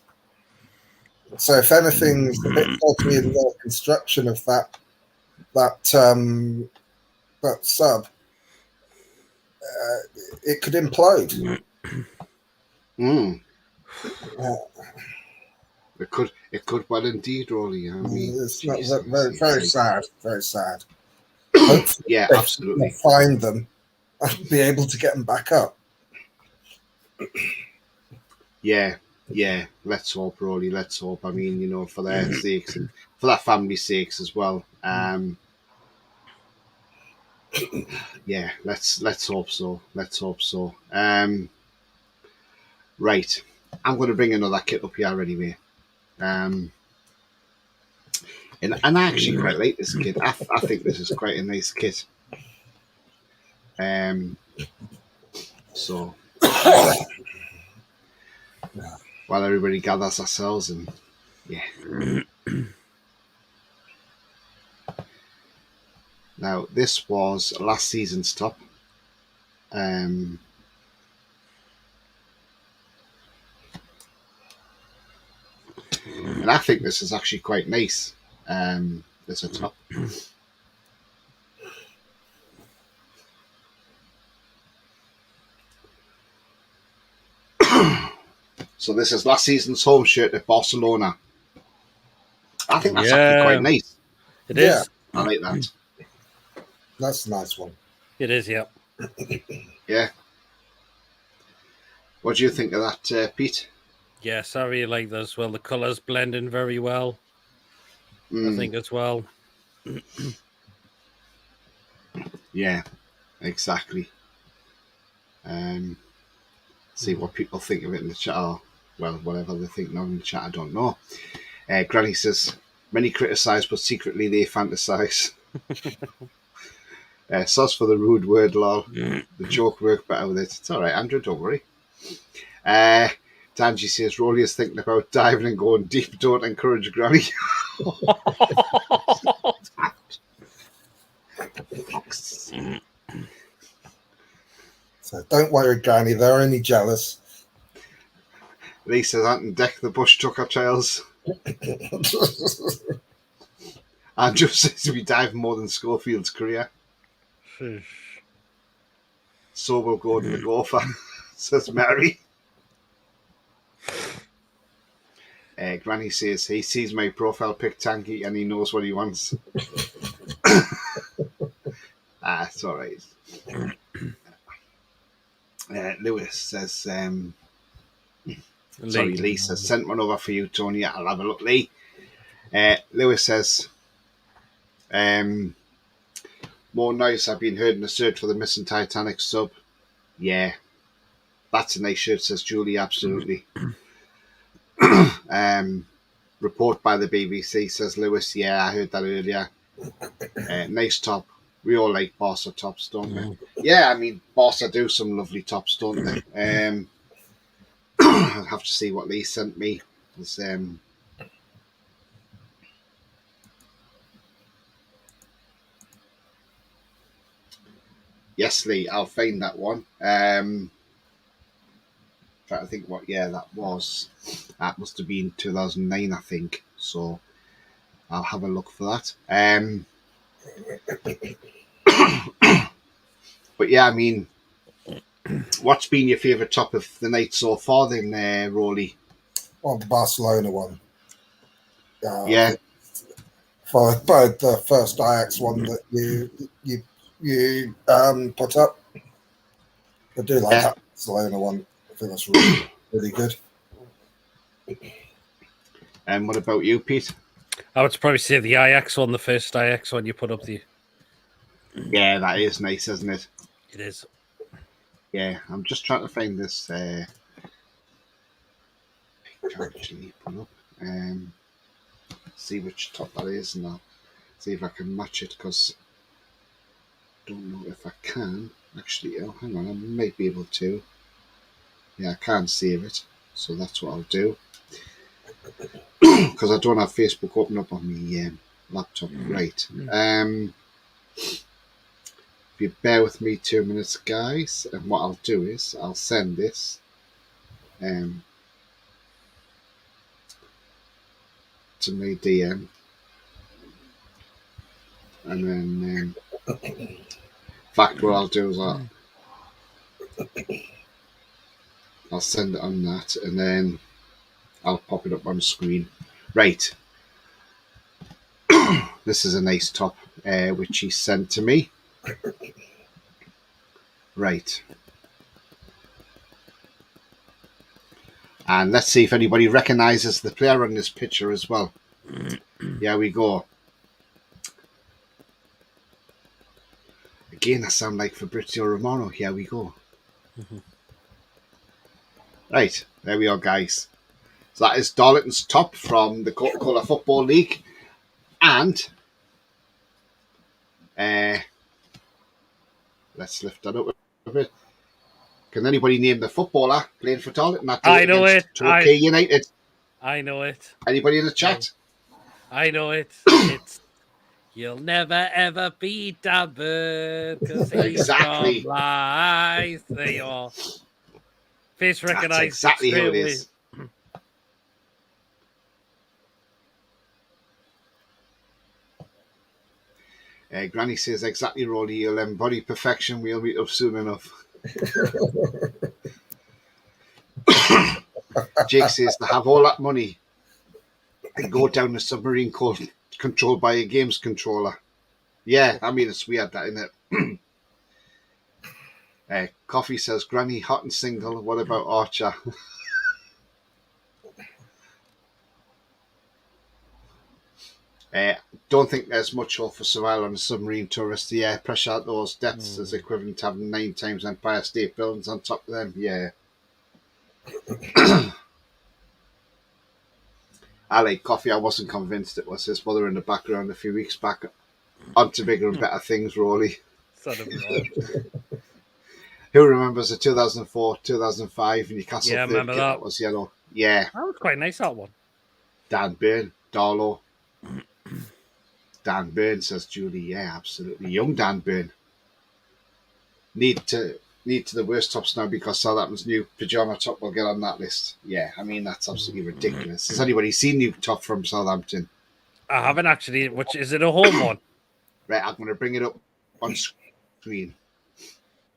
So if anything's a bit faulty in the construction of that sub, it could implode. Mm. It could well indeed, Roly. I mean, It's not very sad. Very sad. Yeah, absolutely. We'll find them and be able to get them back up. Yeah. Let's hope, Roly. Let's hope. I mean, for their sakes and for that family's sakes as well. Yeah, let's hope so. Let's hope so. Right, I'm going to bring another kit up here anyway. And I actually quite like this kit. I think this is quite a nice kit. So while everybody gathers ourselves and yeah. Now this was last season's top. And I think this is actually quite nice. As a top. So this is last season's home shirt at Barcelona. I think that's actually quite nice. It is. I like that. That's a nice one. It is, yeah. Yeah. What do you think of that, Pete? Yes, I really like that as well. The colours blend in very well. I think as well. Yeah, exactly. See what people think of it in the chat. Or, well, whatever they think now in the chat, I don't know. Granny says, many criticise, but secretly they fantasise. Sauce for the rude word, lol. The joke worked better with it. It's all right, Andrew, don't worry. Tanji says, Rolly is thinking about diving and going deep. Don't encourage Granny. So don't worry, Granny, they're only jealous. Lee says, Anton deck the bush tucker trails. Andrew says we dive more than Schofield's career. So will Gordon the Gopher, says Mary. Granny says he sees my profile pic tanky and he knows what he wants. It's all right. Lewis says, sorry, Lee says, sent one over for you, Tony. I'll have a look, Lee. Lewis says, more nice. I've been heard in the search for the missing Titanic sub. Yeah, that's a nice shirt, says Julie. Absolutely. Report by the BBC, says Lewis. Yeah, I heard that earlier. Nice top. We all like Barca tops, don't we? Yeah, I mean, Barca do some lovely tops, don't they? I'll have to see what Lee sent me. It's, yes, Lee, I'll find that one. Trying to think what year that was. That must have been 2009, I think. So I'll have a look for that. But yeah, I mean, what's been your favourite top of the night so far then, Roly? Well, the Barcelona one. Yeah. For both the first Ajax one that you put up. I do like that Barcelona one. I think that's really, really good. And what about you, Pete? I would probably say the Ajax one, the first Ajax one you put up there. Yeah, that is nice, isn't it? It is. Yeah, I'm just trying to find this picture actually put up. See which top that is, and I'll see if I can match it, because I don't know if I can. Actually, oh, hang on, I might be able to. Yeah, I can't save it, so that's what I'll do. Because I don't have Facebook open up on my laptop. Right. If you bear with me 2 minutes, guys, and what I'll do is I'll send this to my DM, and then in fact what I'll do is I'll send it on that, and then I'll pop it up on the screen. Right. This is a nice top which he sent to me. Right. And let's see if anybody recognises the player on this picture as well. Here we go. Again, I sound like Fabrizio Romano. Here we go. Right, there we are, guys. So that is Darlington's top from the Coca-Cola Football League. And let's lift that up a bit. Can anybody name the footballer playing for Darlington? I know it. Torquay United. I know it. Anybody in the chat? I know it. It's you'll never ever beat Dabburn because he's Exactly. from Blythe. There you are. Face recognised. That's exactly who it is. Granny says exactly, Rolly. You'll embody perfection. We'll meet up soon enough. Jake says to have all that money and go down a submarine controlled by a games controller. Yeah, I mean, it's weird, that, isn't it? Coffee says, Granny, hot and single. What about Archer? Don't think there's much hope for survival on a submarine tourist. The air pressure at those depths is equivalent to having 9 times Empire State Buildings on top of them. Yeah. I like Coffee. I wasn't convinced it was his mother in the background a few weeks back. On to bigger and better things, Rolly. Who remembers the 2004, 2005 Newcastle third remember kit that was yellow? Yeah. That was quite nice, that one. Dan Byrne, Darlow. Dan Byrne, says Julie. Yeah, absolutely. Young Dan Byrne. Need to the worst tops now because Southampton's new pyjama top will get on that list. Yeah, I mean, that's absolutely ridiculous. Has anybody seen new top from Southampton? I haven't actually. Which is it, a home one? Right, I'm going to bring it up on screen.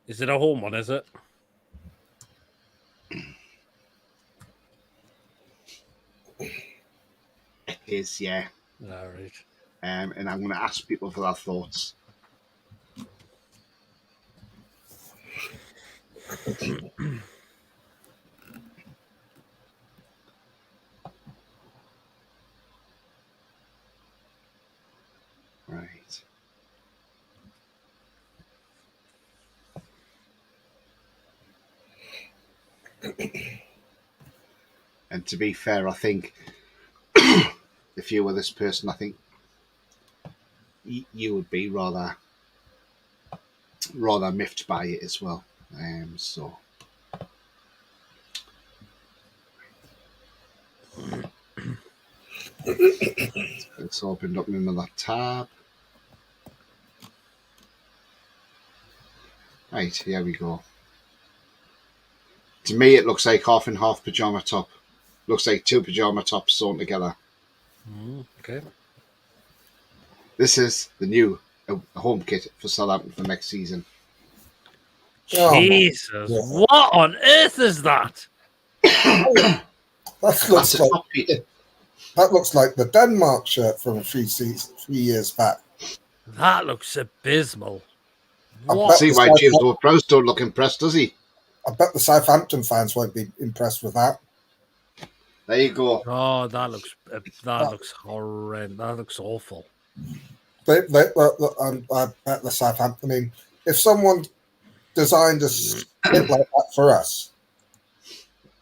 Is it a home one, is it? It is, yeah. All right. And I'm going to ask people for their thoughts. Right. And to be fair, I think if you were this person, I think you would be rather miffed by it as well. So it's opened up another tab. Right, here we go. To me, it looks like half and half pajama top. Looks like two pajama tops sewn together. Okay. This is the new home kit for Southampton for next season. Oh, Jesus, yeah. what on earth is that? That That's looks a like top kit. that looks like the Denmark shirt from a few years back. That looks abysmal. I What? bet See the why James Southampton- Ward-Prowse don't look impressed, does he? I bet the Southampton fans won't be impressed with that. There you go. Oh, that looks horrendous. That looks awful. I bet the Southampton. I mean, if someone designed a kit like that for us,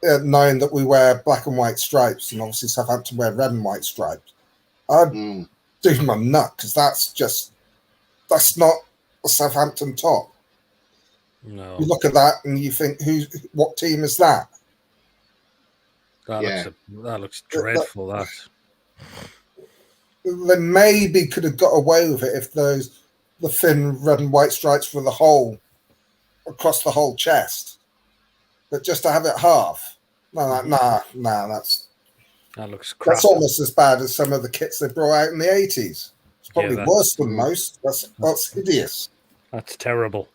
knowing that we wear black and white stripes, and obviously Southampton wear red and white stripes, I'd do him a nut because that's not a Southampton top. No, You look at that and you think, what team is that? that looks dreadful. That They maybe could have got away with it if the thin red and white stripes were across the whole chest, but just to have it half, that's looks crap. that's almost as bad as some of the kits they brought out in the 80s. It's probably worse than most. That's hideous. That's terrible.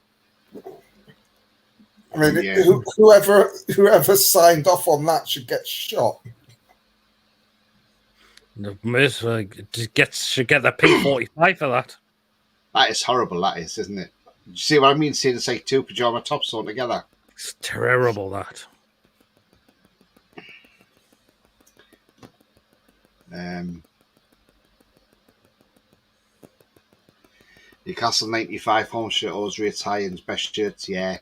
I mean, Yeah. whoever signed off on that should get shot. The Miz should get the P45 for that. That is horrible, that is, isn't it? You see what I mean? Seeing it's like two pajama tops sewn together. It's terrible. That. Newcastle 95 home shirt always rates high in best shirts, yeah.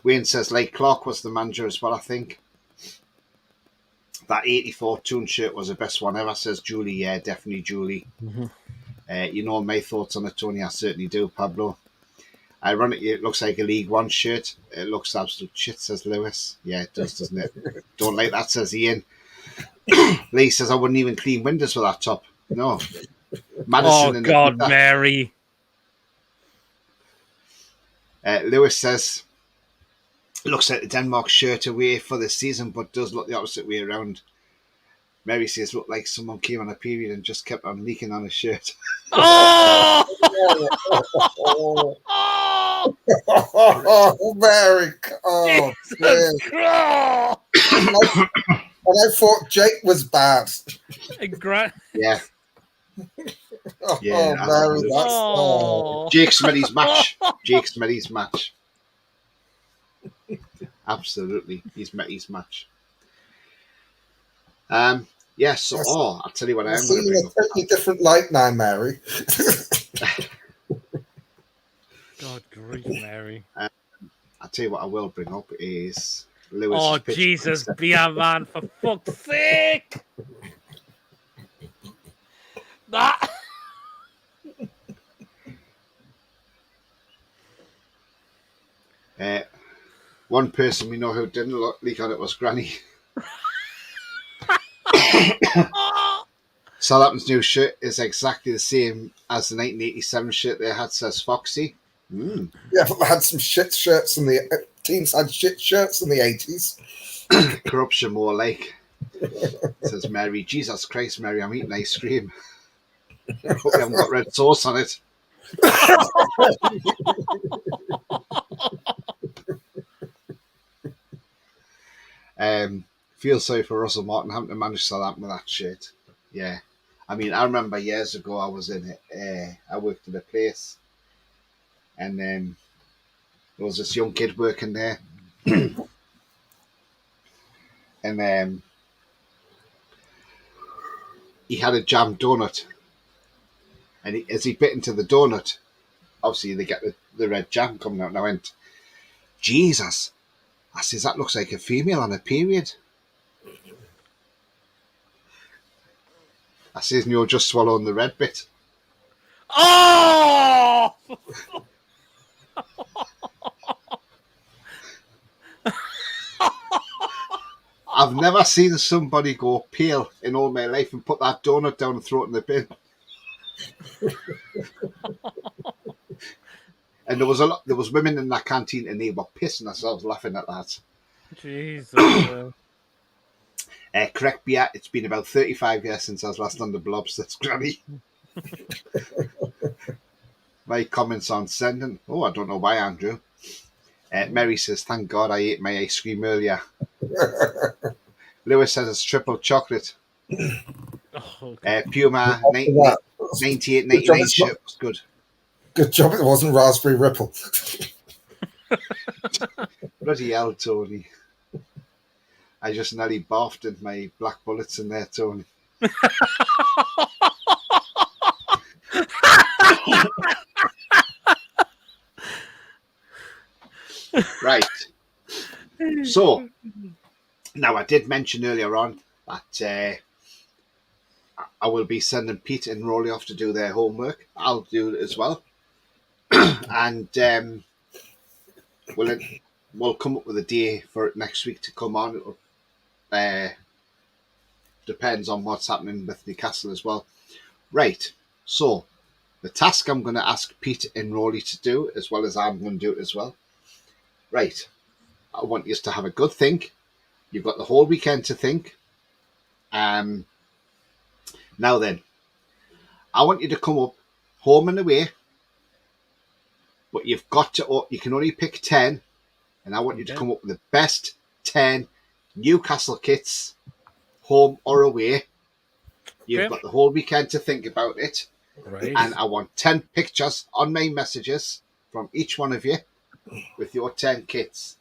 Wayne says Lake Clark was the manager as well, I think. That 84 tune shirt was the best one ever, says Julie. Yeah, definitely Julie. You know my thoughts on it, Tony. I certainly do, Pablo. Ironically, it looks like a League One shirt. It looks absolute shit, says Lewis. Yeah, it does, doesn't it? Don't like that, says Ian. Lee says I wouldn't even clean windows with that top. No. Madison Oh God, Mary. Lewis says it looks like the Denmark shirt away for this season, but does look the opposite way around. Mary says look like someone came on a period and just kept on leaking on his shirt. Oh! Mary! Oh, Jesus Christ! And I thought Jake was bad. Yeah. Yeah, Mary, that's Jake Smitty's match. Jake Smitty's match. Absolutely, he's met his match. Yes. So, I'll tell you what I am going to bring up. A totally different light now, Mary. God grief, Mary. I'll tell you what I will bring up is Lewis. Oh Jesus, be a man for fuck's sake! That. One person we know who didn't leak on it was Granny. Southampton's new shirt is exactly the same as the 1987 shirt they had, says Foxy. Yeah, but they had some shit shirts in the teams had shit shirts in the 80s. Corruption more like, says Mary. Jesus Christ, Mary, I'm eating ice cream. Hope you haven't got red sauce on it. Feel sorry for Russell Martin having to manage Southampton with that shit. Yeah. I mean, I remember years ago I was in it. I worked at a place and there was this young kid working there. And he had a jam donut. And as he bit into the donut, obviously they get the red jam coming out. And I went, Jesus. I says, that looks like a female on a period. I says, you're just swallowing the red bit. Oh! I've never seen somebody go pale in all my life and put that donut down and throw it in the bin. And there was women in that canteen and they were pissing themselves laughing at that. Jesus. Correct, Beat. It's been about 35 years since I was last on the blobs. That's Granny. My comments on sending. Oh, I don't know why, Andrew. Mary says, thank God I ate my ice cream earlier. Lewis says it's triple chocolate. Oh, Puma 98.99 shirt was good. Good job it wasn't Raspberry Ripple. Bloody hell, Tony. I just nearly barfed in my black bullets in there, Tony. Right. So, now I did mention earlier on that I will be sending Pete and Roly off to do their homework. I'll do it as well. And we'll come up with a day for it next week to come on. Depends on what's happening with Newcastle as well. Right. So, the task I'm going to ask Pete and Roly to do, as well as I'm going to do it as well. Right. I want you to have a good think. You've got the whole weekend to think. Now then, I want you to come up home and away, but you can only pick 10, and I want you to come up with the best 10 Newcastle kits, home or away. You've got the whole weekend to think about it. Right. And I want 10 pictures on my messages from each one of you with your 10 kits.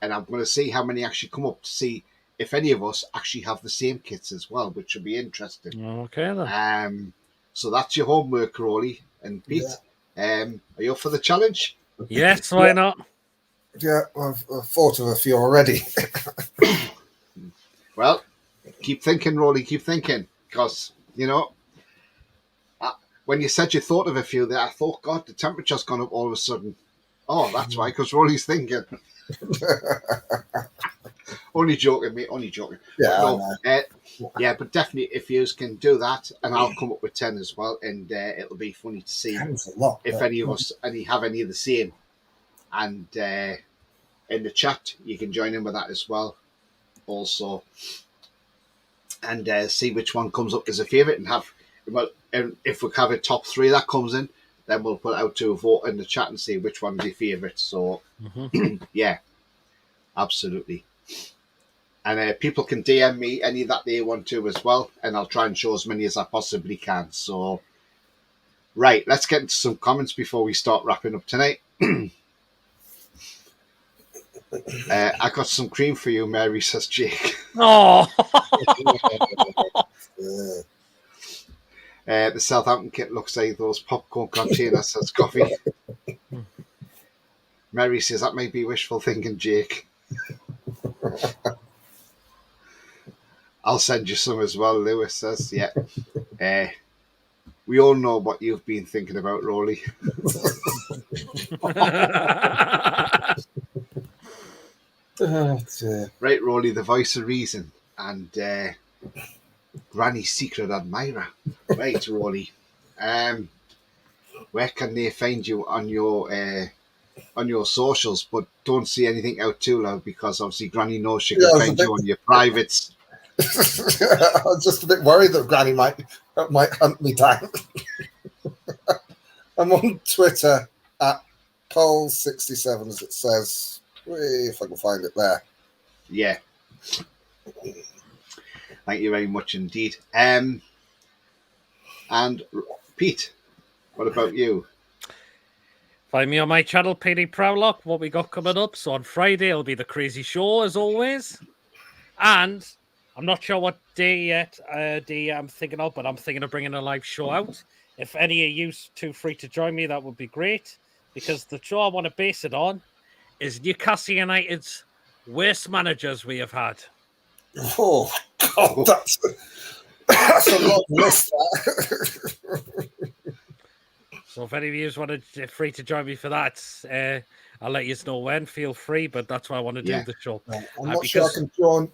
And I'm going to see how many actually come up to see if any of us actually have the same kits as well, which will be interesting. Okay, then. So that's your homework, Roly and Pete. Yeah. Are you up for the challenge? Yes, why not? Yeah, I've thought of a few already. Well, keep thinking, Roly, keep thinking. Because, when you said you thought of a few there, I thought, God, the temperature's gone up all of a sudden. Oh, that's why, because Roly's thinking. Only joking, mate, only joking. Yeah, yeah, but definitely if you can do that, and I'll come up with 10 as well, and it'll be funny to see if any of us have any of the same. And in the chat, you can join in with that as well, also, and see which one comes up as a favourite, and if we have a top 3 that comes in, then we'll put it out to a vote in the chat and see which one's your favourite. So, yeah, absolutely. And people can DM me any that they want to as well, and I'll try and show as many as I possibly can. So, right, let's get into some comments before we start wrapping up tonight. I got some cream for you, Mary, says Jake. Oh! The Southampton kit looks like those popcorn containers, says Coffee. Mary says, that may be wishful thinking, Jake. I'll send you some as well, Lewis says. Yeah. We all know what you've been thinking about, Roly. Right, Roly, the voice of reason and Granny's secret admirer. Right, Roly. Where can they find you on your socials? But don't see anything out too loud, because obviously Granny knows she can find you on your privates. I was just a bit worried that Granny might hunt me down. I'm on Twitter at Pole67, as it says. If I can find it there. Yeah. Thank you very much indeed. And Pete, what about you? Find me on my channel, PD Prowlock. What we got coming up? So on Friday, it'll be the crazy show as always. And I'm not sure what day I'm thinking of, but I'm thinking of bringing a live show out. If any of you too free to join me, that would be great. Because the show I want to base it on is Newcastle United's worst managers we have had. Oh, God, That's a long list. So if any of you want to free to join me for that, I'll let you know when. Feel free, but that's why I want to do the show. I'm not sure I can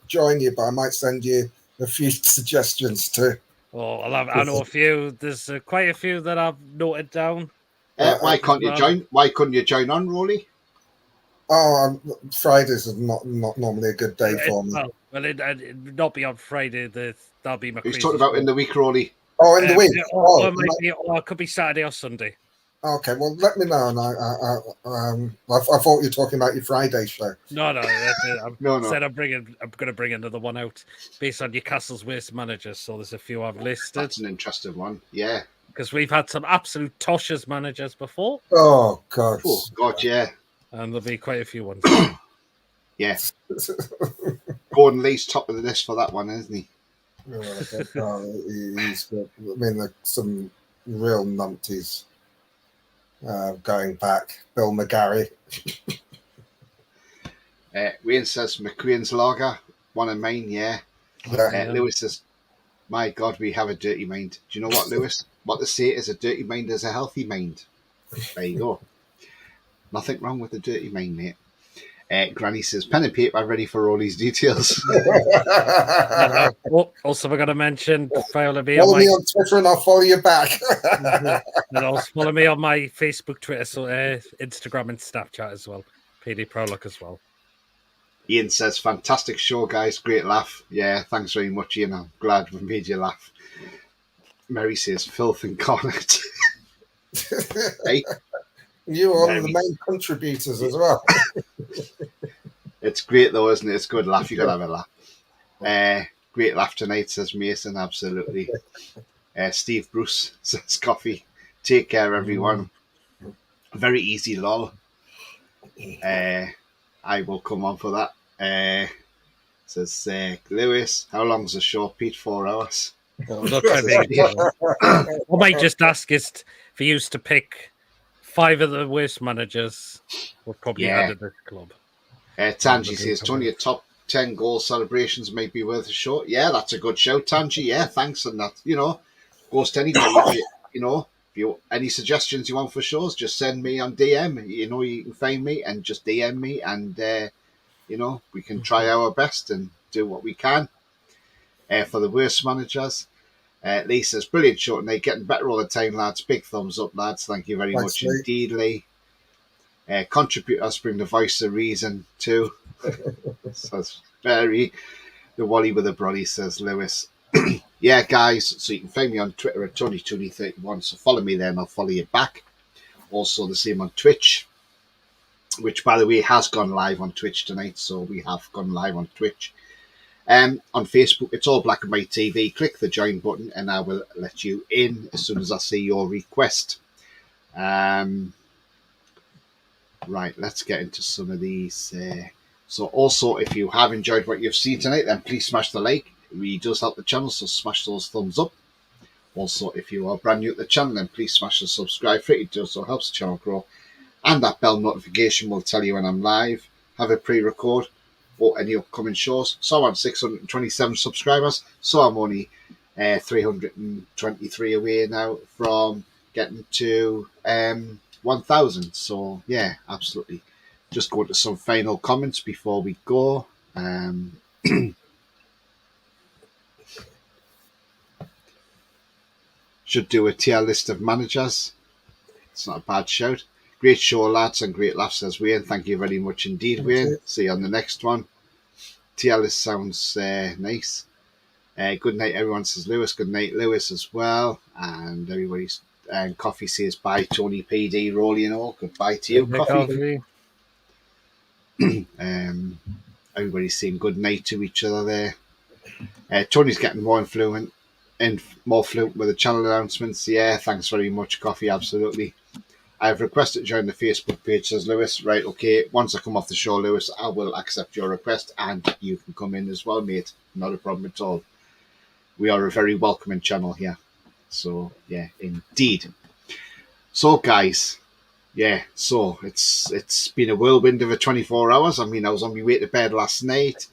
join you, but I might send you a few suggestions too. Oh, I know a few. There's quite a few that I've noted down. Why can't you join? Why couldn't you join on, Roly? Oh, Fridays are not normally a good day for me. Well, it'd not be on Friday. That'll be my He's crazy talking about show. in the week, Roly. Oh, in the week. Or it could be Saturday or Sunday. Okay, well, let me know. And I thought you were talking about your Friday show. No, that's it. No. Said I'm going to bring another one out based on Newcastle's worst managers. So there's a few I've listed. That's an interesting one. Yeah, because we've had some absolute toshes managers before. Oh God. Oh God, yeah. And there'll be quite a few ones. Yeah. Gordon Lee's top of the list for that one, isn't he? He's got, I mean, like some real numpties going back. Bill McGarry. Wayne says McQueen's Lager, one of mine, yeah. Lewis says, my God, we have a dirty mind. Do you know what, Lewis? What they say is a dirty mind is a healthy mind. There you go. Nothing wrong with a dirty mind, mate. Granny says, pen and paper ready for all these details. Also, we're going to mention follow me on Twitter and I'll follow you back. And also follow me on my Facebook, Twitter, so Instagram and Snapchat as well. PD Prologue as well. Ian says, fantastic show, guys. Great laugh. Yeah, thanks very much, Ian. I'm glad we made you laugh. Mary says, filth incarnate. Hey. You're one of the main contributors as well. It's great though, isn't it? It's a good laugh. You got to have a laugh. Great laugh tonight, says Mason. Absolutely. Steve Bruce says, coffee. Take care, everyone. Very easy, lol. I will come on for that. Says Lewis, how long's the show, Pete? 4 hours. I might just ask is for you to pick 5 of the worst managers we'll probably add to this club. Tangi says, Tony, your top 10 goal celebrations might be worth a shot. Yeah, that's a good show, Tangi. Yeah, thanks. And that, goes to anybody. If you any suggestions you want for shows, just send me on DM. You can find me and just DM me, and we can try our best and do what we can. For the worst managers, Lee says, brilliant show tonight, getting better all the time, lads. Big thumbs up, lads. Thank you very much indeed, Lee. Contributors bring the voice of reason too. Says the Wally with the brolly, says Lewis. Yeah, guys, so you can find me on Twitter at TonyTooney31, so follow me there and I'll follow you back. Also the same on Twitch, which by the way has gone live on Twitch tonight, so we have gone live on Twitch. On Facebook, it's all Black and White TV. Click the join button and I will let you in as soon as I see your request. Right, let's get into some of these. So also, if you have enjoyed what you've seen tonight, then please smash the like. It really does help the channel, so smash those thumbs up. Also, if you are brand new at the channel, then please smash the subscribe for it. It also helps the channel grow. And that bell notification will tell you when I'm live, have a pre-record, or any upcoming shows. So I'm on 627 subscribers, so I'm only 323 away now from getting to 1,000. So yeah, absolutely. Just go to some final comments before we go. Should do a tier list of managers. It's not a bad shout. Great show, lads, and great laughs, says Wayne. Thank you very much indeed, Wayne. See you on the next one. Tier list sounds nice. Good night, everyone, says Lewis. Good night, Lewis, as well. And everybody's Coffee says bye, Tony PD, Roly and all. Goodbye to you, Coffee. Everybody's saying good night to each other there. Tony's getting more fluent with the channel announcements. Yeah, thanks very much, Coffee. Absolutely. I've requested to join the Facebook page, says Lewis. Right, okay. Once I come off the show, Lewis, I will accept your request and you can come in as well, mate. Not a problem at all. We are a very welcoming channel here. So, yeah, indeed. So, guys, yeah, so it's been a whirlwind of a 24 hours. I mean, I was on my way to bed last night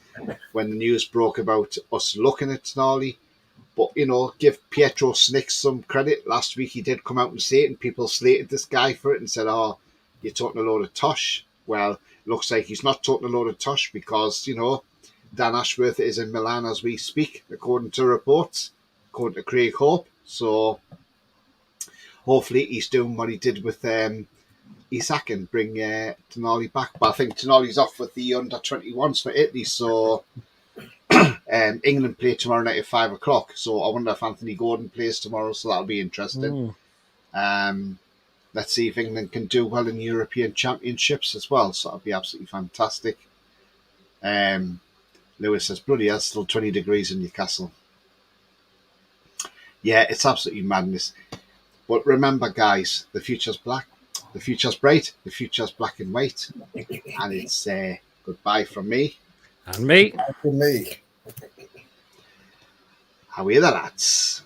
when the news broke about us looking at Snarly. But, you know, give Pietro Snick some credit. Last week he did come out and say it, and people slated this guy for it and said, oh, you're talking a load of tosh. Well, looks like he's not talking a load of tosh because, you know, Dan Ashworth is in Milan as we speak, according to reports, according to Craig Hope. So hopefully he's doing what he did with Isak and bring Tonali back. But I think Tonali's off with the under-21s for Italy, so England play tomorrow night at 5 o'clock. So I wonder if Anthony Gordon plays tomorrow, so that'll be interesting. Let's see if England can do well in European Championships as well, so that'll be absolutely fantastic. Lewis says, bloody hell, still 20 degrees in Newcastle. Yeah, it's absolutely madness. But remember, guys, the future's black, the future's bright, the future's black and white. And it's goodbye from me. And me. For me. How are you, the lads?